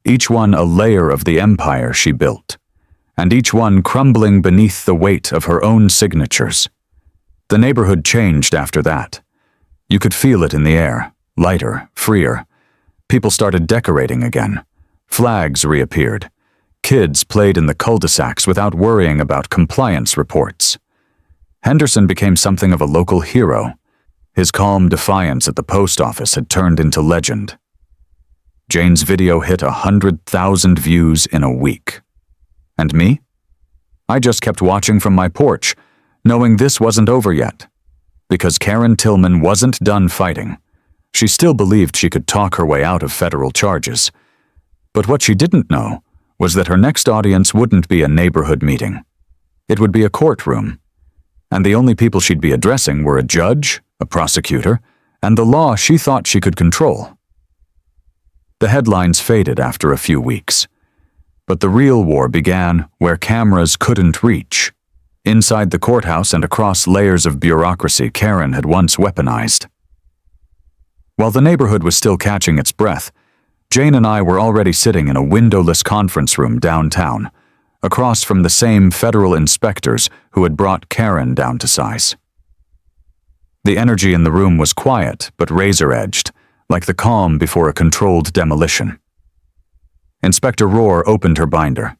Each one a layer of the empire she built, and each one crumbling beneath the weight of her own signatures. The neighborhood changed after that. You could feel it in the air, lighter, freer. People started decorating again. Flags reappeared. Kids played in the cul-de-sacs without worrying about compliance reports. Henderson became something of a local hero. His calm defiance at the post office had turned into legend. Jane's video hit 100,000 views in a week. And me? I just kept watching from my porch, knowing this wasn't over yet. Because Karen Tillman wasn't done fighting. She still believed she could talk her way out of federal charges. But what she didn't know was that her next audience wouldn't be a neighborhood meeting. It would be a courtroom. And the only people she'd be addressing were a judge, a prosecutor, and the law she thought she could control. The headlines faded after a few weeks. But the real war began where cameras couldn't reach, inside the courthouse and across layers of bureaucracy Karen had once weaponized. While the neighborhood was still catching its breath, Jane and I were already sitting in a windowless conference room downtown, across from the same federal inspectors who had brought Karen down to size. The energy in the room was quiet but razor-edged, like the calm before a controlled demolition. Inspector Rohr opened her binder.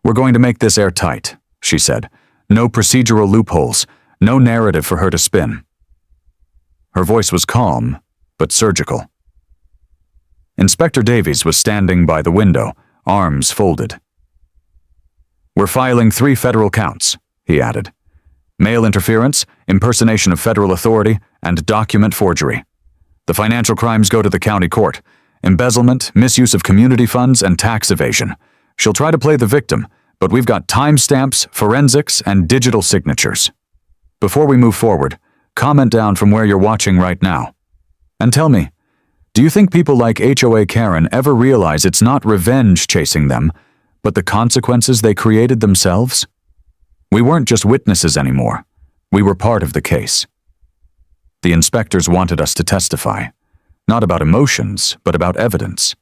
"We're going to make this airtight," she said. "No procedural loopholes, no narrative for her to spin." Her voice was calm, but surgical. Inspector Davies was standing by the window, arms folded. "We're filing 3 federal counts," he added. "Mail interference, impersonation of federal authority, and document forgery. The financial crimes go to the county court. Embezzlement, misuse of community funds, and tax evasion. She'll try to play the victim, but we've got timestamps, forensics, and digital signatures. Before we move forward, comment down from where you're watching right now. And tell me, do you think people like HOA Karen ever realize it's not revenge chasing them, but the consequences they created themselves? We weren't just witnesses anymore. We were part of the case." The inspectors wanted us to testify, not about emotions, but about evidence.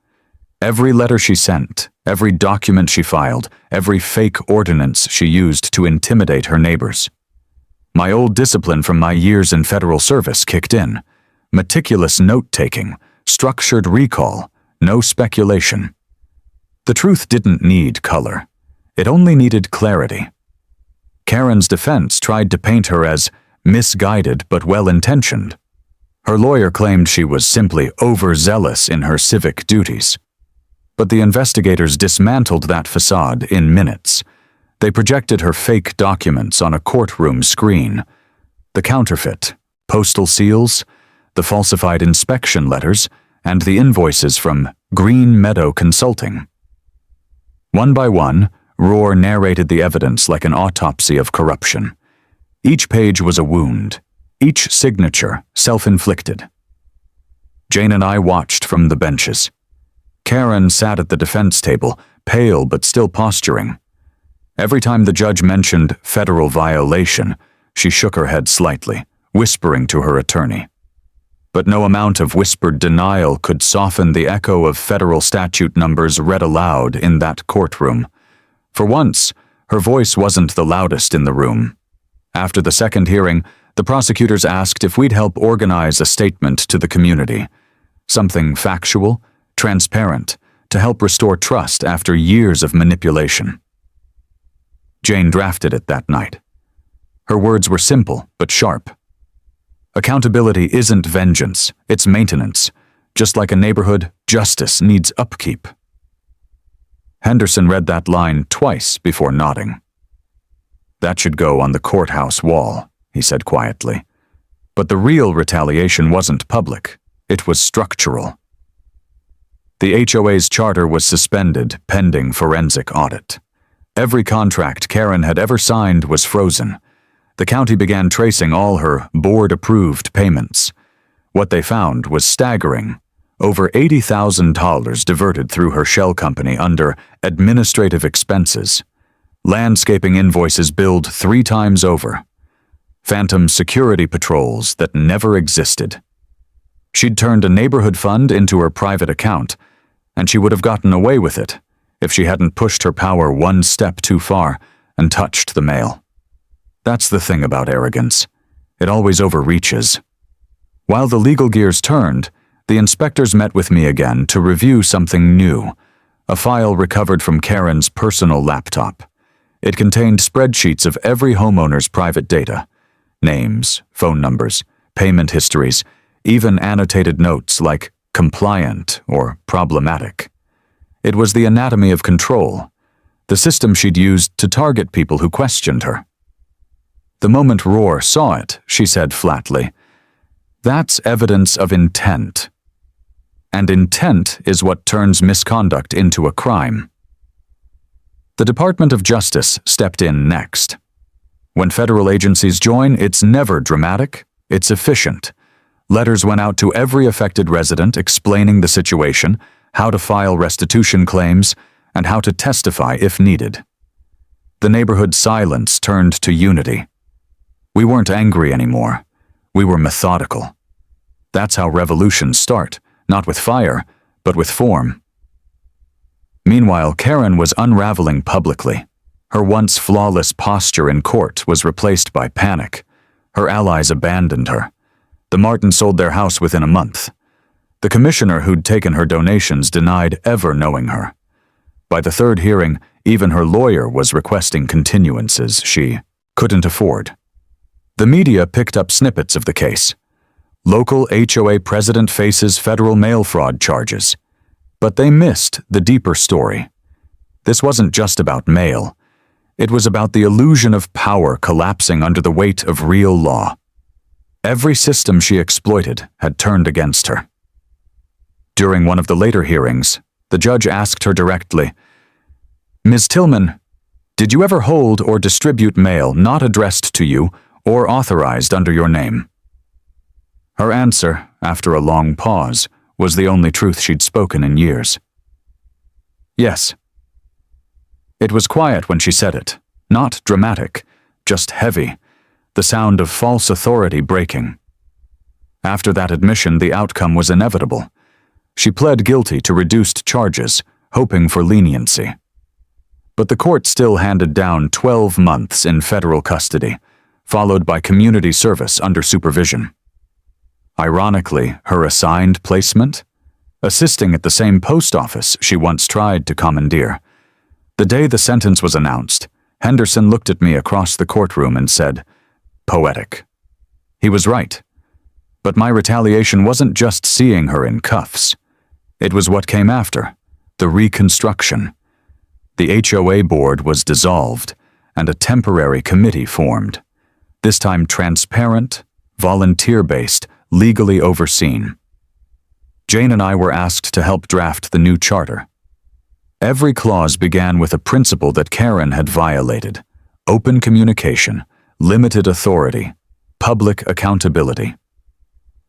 Every letter she sent, every document she filed, every fake ordinance she used to intimidate her neighbors. My old discipline from my years in federal service kicked in. Meticulous note-taking, structured recall, no speculation. The truth didn't need color. It only needed clarity. Karen's defense tried to paint her as misguided but well-intentioned. Her lawyer claimed she was simply overzealous in her civic duties. But the investigators dismantled that facade in minutes. They projected her fake documents on a courtroom screen. The counterfeit, postal seals, the falsified inspection letters, and the invoices from Green Meadow Consulting. One by one, Rohr narrated the evidence like an autopsy of corruption. Each page was a wound, each signature self-inflicted. Jane and I watched from the benches. Karen sat at the defense table, pale but still posturing. Every time the judge mentioned federal violation, she shook her head slightly, whispering to her attorney. But no amount of whispered denial could soften the echo of federal statute numbers read aloud in that courtroom. For once, her voice wasn't the loudest in the room. After the second hearing, the prosecutors asked if we'd help organize a statement to the community. Something factual, transparent, to help restore trust after years of manipulation. Jane drafted it that night. Her words were simple but sharp. Accountability isn't vengeance, it's maintenance. Just like a neighborhood, justice needs upkeep. Henderson read that line twice before nodding. "That should go on the courthouse wall," he said quietly. But the real retaliation wasn't public. It was structural. The HOA's charter was suspended pending forensic audit. Every contract Karen had ever signed was frozen. The county began tracing all her board-approved payments. What they found was staggering. Over $80,000 diverted through her shell company under administrative expenses. Landscaping invoices billed 3 times over. Phantom security patrols that never existed. She'd turned a neighborhood fund into her private account, and she would have gotten away with it if she hadn't pushed her power one step too far and touched the mail. That's the thing about arrogance. It always overreaches. While the legal gears turned, the inspectors met with me again to review something new, a file recovered from Karen's personal laptop. It contained spreadsheets of every homeowner's private data, names, phone numbers, payment histories, even annotated notes like compliant or problematic. It was the anatomy of control, the system she'd used to target people who questioned her. The moment Rohr saw it, she said flatly, "That's evidence of intent. And intent is what turns misconduct into a crime." The Department of Justice stepped in next. When federal agencies join, it's never dramatic, it's efficient. Letters went out to every affected resident explaining the situation, how to file restitution claims, and how to testify if needed. The neighborhood's silence turned to unity. We weren't angry anymore. We were methodical. That's how revolutions start, not with fire, but with form. Meanwhile, Karen was unraveling publicly. Her once flawless posture in court was replaced by panic. Her allies abandoned her. The Martins sold their house within a month. The commissioner who'd taken her donations denied ever knowing her. By the third hearing, even her lawyer was requesting continuances she couldn't afford. The media picked up snippets of the case. Local HOA president faces federal mail fraud charges. But they missed the deeper story. This wasn't just about mail. It was about the illusion of power collapsing under the weight of real law. Every system she exploited had turned against her. During one of the later hearings, the judge asked her directly, "Ms. Tillman, did you ever hold or distribute mail not addressed to you or authorized under your name?" Her answer, after a long pause, was the only truth she'd spoken in years. Yes. It was quiet when she said it, not dramatic, just heavy, the sound of false authority breaking. After that admission, the outcome was inevitable. She pled guilty to reduced charges, hoping for leniency. But the court still handed down 12 months in federal custody, followed by community service under supervision. Ironically, her assigned placement? Assisting at the same post office she once tried to commandeer. The day the sentence was announced, Henderson looked at me across the courtroom and said, "Poetic." He was right. But my retaliation wasn't just seeing her in cuffs. It was what came after, the reconstruction. The HOA board was dissolved, and a temporary committee formed. This time transparent, volunteer-based, legally overseen. Jane and I were asked to help draft the new charter. Every clause began with a principle that Karen had violated: open communication, limited authority, public accountability.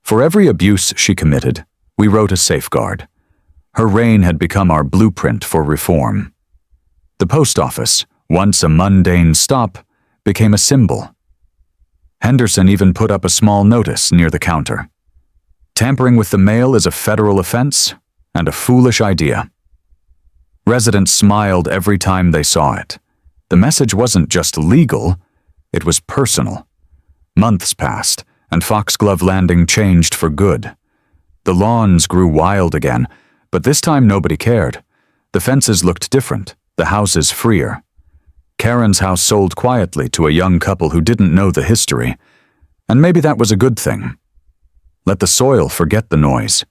For every abuse she committed, we wrote a safeguard. Her reign had become our blueprint for reform. The post office, once a mundane stop, became a symbol. Henderson even put up a small notice near the counter. Tampering with the mail is a federal offense and a foolish idea. Residents smiled every time they saw it. The message wasn't just legal, it was personal. Months passed, and Foxglove Landing changed for good. The lawns grew wild again, but this time nobody cared. The fences looked different, the houses freer. Karen's house sold quietly to a young couple who didn't know the history, and maybe that was a good thing. Let the soil forget the noise.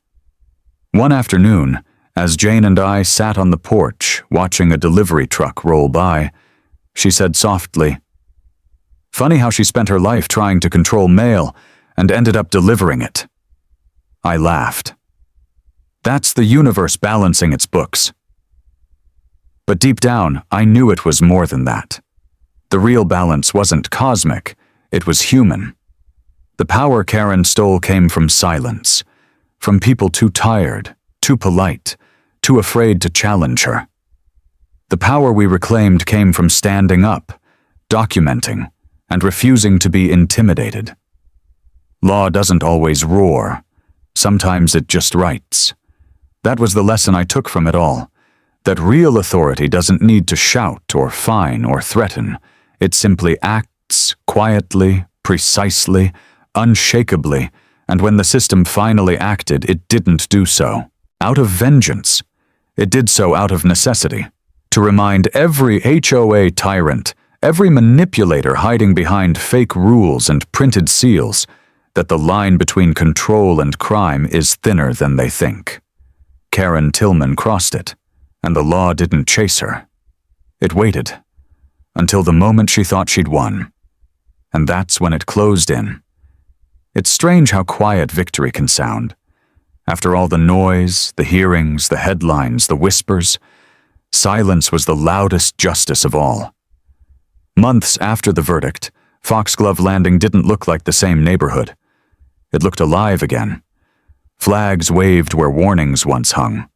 One afternoon, as Jane and I sat on the porch watching a delivery truck roll by, she said softly, "Funny how she spent her life trying to control mail and ended up delivering it." I laughed. That's the universe balancing its books. But deep down, I knew it was more than that. The real balance wasn't cosmic, it was human. The power Karen stole came from silence, from people too tired, too polite, too afraid to challenge her. The power we reclaimed came from standing up, documenting, and refusing to be intimidated. Law doesn't always roar. Sometimes it just writes. That was the lesson I took from it all. That real authority doesn't need to shout or fine or threaten. It simply acts quietly, precisely, unshakably, and when the system finally acted, it didn't do so out of vengeance. It did so out of necessity, to remind every HOA tyrant, every manipulator hiding behind fake rules and printed seals, that the line between control and crime is thinner than they think. Karen Tillman crossed it, and the law didn't chase her. It waited, until the moment she thought she'd won. And that's when it closed in. It's strange how quiet victory can sound. After all the noise, the hearings, the headlines, the whispers, silence was the loudest justice of all. Months after the verdict, Foxglove Landing didn't look like the same neighborhood. It looked alive again. Flags waved where warnings once hung.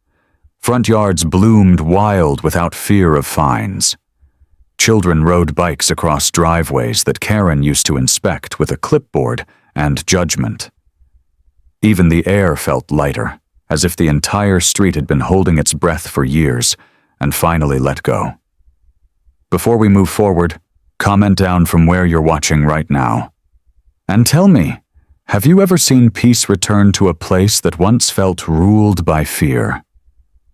Front yards bloomed wild without fear of fines. Children rode bikes across driveways that Karen used to inspect with a clipboard and judgment. Even the air felt lighter, as if the entire street had been holding its breath for years and finally let go. Before we move forward, comment down from where you're watching right now. And tell me, have you ever seen peace return to a place that once felt ruled by fear?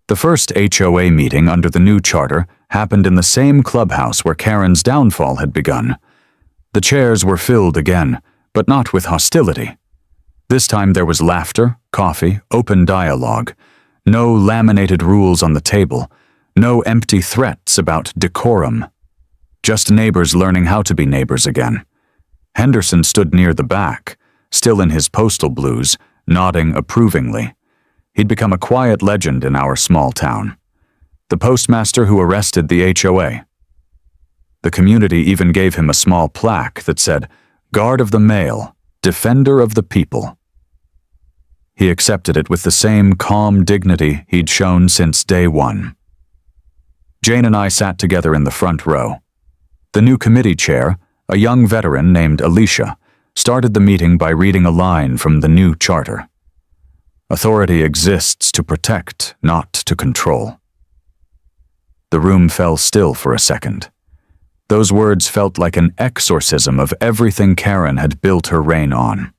The first HOA meeting under the new charter happened in the same clubhouse where Karen's downfall had begun. The chairs were filled again, but not with hostility. This time there was laughter, coffee, open dialogue, no laminated rules on the table, no empty threats about decorum. Just neighbors learning how to be neighbors again. Henderson stood near the back, still in his postal blues, nodding approvingly. He'd become a quiet legend in our small town. The postmaster who arrested the HOA. The community even gave him a small plaque that said, "Guard of the Mail, Defender of the People." He accepted it with the same calm dignity he'd shown since day one. Jane and I sat together in the front row. The new committee chair, a young veteran named Alicia, started the meeting by reading a line from the new charter. Authority exists to protect, not to control. The room fell still for a second. Those words felt like an exorcism of everything Karen had built her reign on.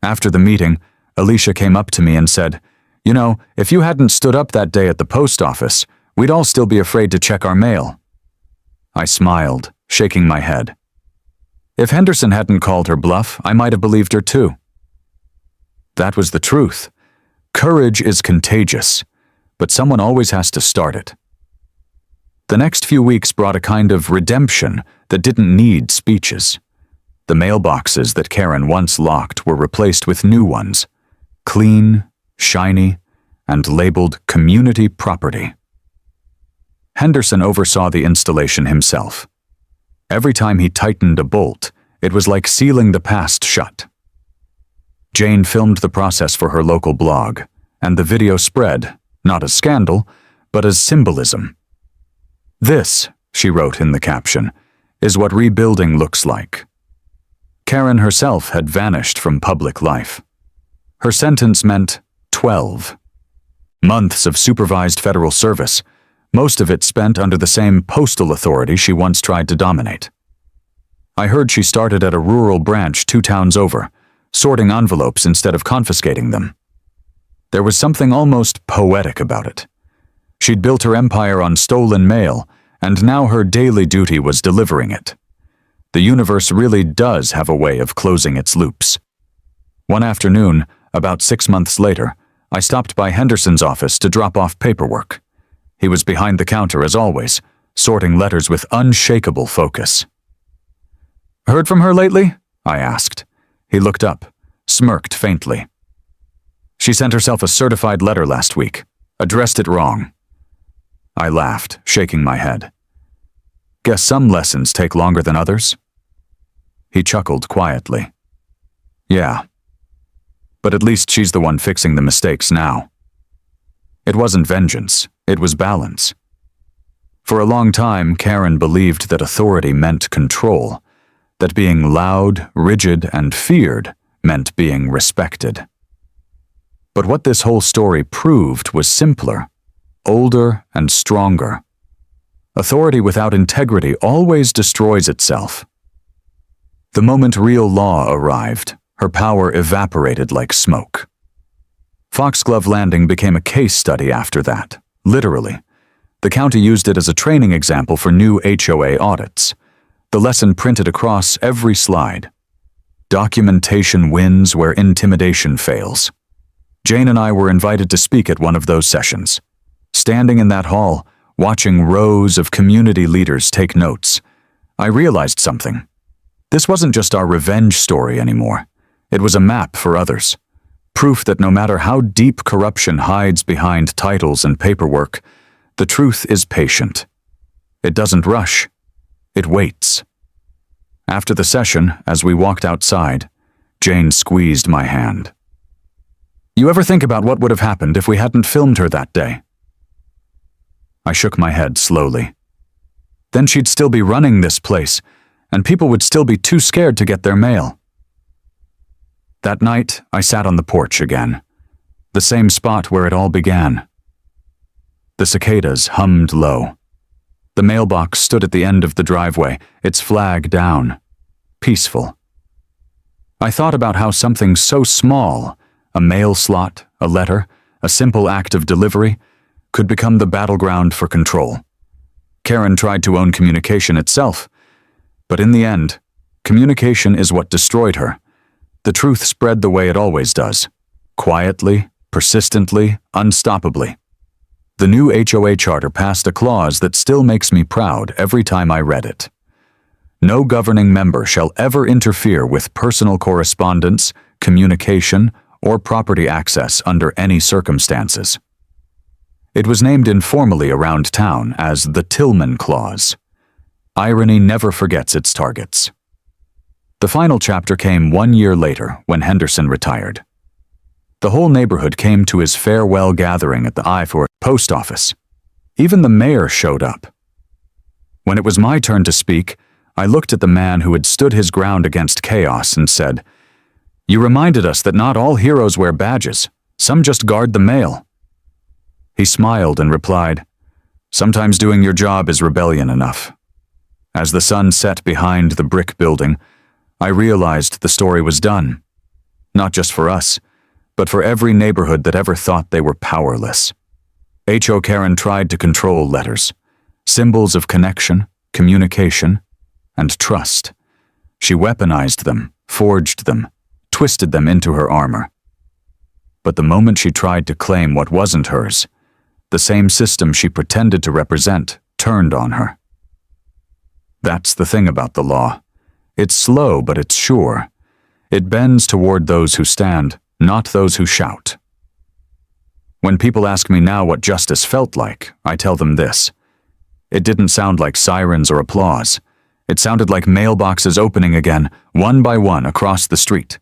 After the meeting, Alicia came up to me and said, "You know, if you hadn't stood up that day at the post office, we'd all still be afraid to check our mail." I smiled, shaking my head. If Henderson hadn't called her bluff, I might have believed her too. That was the truth. Courage is contagious, but someone always has to start it. The next few weeks brought a kind of redemption that didn't need speeches. The mailboxes that Karen once locked were replaced with new ones, clean, shiny, and labeled community property. Henderson oversaw the installation himself. Every time he tightened a bolt, it was like sealing the past shut. Jane filmed the process for her local blog, and the video spread, not as scandal, but as symbolism. "This," she wrote in the caption, "is what rebuilding looks like." Karen herself had vanished from public life. Her sentence meant 12 months of supervised federal service, most of it spent under the same postal authority she once tried to dominate. I heard she started at a rural branch 2 towns over, sorting envelopes instead of confiscating them. There was something almost poetic about it. She'd built her empire on stolen mail, and now her daily duty was delivering it. The universe really does have a way of closing its loops. One afternoon, about 6 months later, I stopped by Henderson's office to drop off paperwork. He was behind the counter as always, sorting letters with unshakable focus. "Heard from her lately?" I asked. He looked up, smirked faintly. "She sent herself a certified letter last week. Addressed it wrong." I laughed, shaking my head. "Guess some lessons take longer than others?" He chuckled quietly. "Yeah. But at least she's the one fixing the mistakes now." It wasn't vengeance, it was balance. For a long time, Karen believed that authority meant control, that being loud, rigid, and feared meant being respected. But what this whole story proved was simpler, older, and stronger. Authority without integrity always destroys itself. The moment real law arrived, her power evaporated like smoke. Foxglove Landing became a case study after that, literally. The county used it as a training example for new HOA audits. The lesson printed across every slide. Documentation wins where intimidation fails. Jane and I were invited to speak at one of those sessions. Standing in that hall, watching rows of community leaders take notes, I realized something. This wasn't just our revenge story anymore. It was a map for others. Proof that no matter how deep corruption hides behind titles and paperwork, the truth is patient. It doesn't rush. It waits. After the session, as we walked outside, Jane squeezed my hand. "You ever think about what would have happened if we hadn't filmed her that day?" I shook my head slowly. Then she'd still be running this place, and people would still be too scared to get their mail. That night, I sat on the porch again, the same spot where it all began. The cicadas hummed low. The mailbox stood at the end of the driveway, its flag down, peaceful. I thought about how something so small, a mail slot, a letter, a simple act of delivery, could become the battleground for control. Karen tried to own communication itself, but in the end, communication is what destroyed her. The truth spread the way it always does, quietly, persistently, unstoppably. The new HOA charter passed a clause that still makes me proud every time I read it. No governing member shall ever interfere with personal correspondence, communication, or property access under any circumstances. It was named informally around town as the Tillman Clause. Irony never forgets its targets. The final chapter came 1 year later when Henderson retired. The whole neighborhood came to his farewell gathering at the I-4 post office. Even the mayor showed up. When it was my turn to speak, I looked at the man who had stood his ground against chaos and said, "You reminded us that not all heroes wear badges. Some just guard the mail." He smiled and replied, "Sometimes doing your job is rebellion enough." As the sun set behind the brick building, I realized the story was done. Not just for us, but for every neighborhood that ever thought they were powerless. Hoakaren tried to control letters, symbols of connection, communication, and trust. She weaponized them, forged them, twisted them into her armor. But the moment she tried to claim what wasn't hers, the same system she pretended to represent turned on her. That's the thing about the law. It's slow, but it's sure. It bends toward those who stand, not those who shout. When people ask me now what justice felt like, I tell them this. It didn't sound like sirens or applause. It sounded like mailboxes opening again, one by one across the street.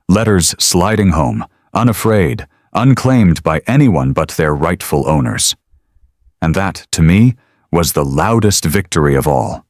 Letters sliding home, unafraid, unclaimed by anyone but their rightful owners. And that, to me, was the loudest victory of all.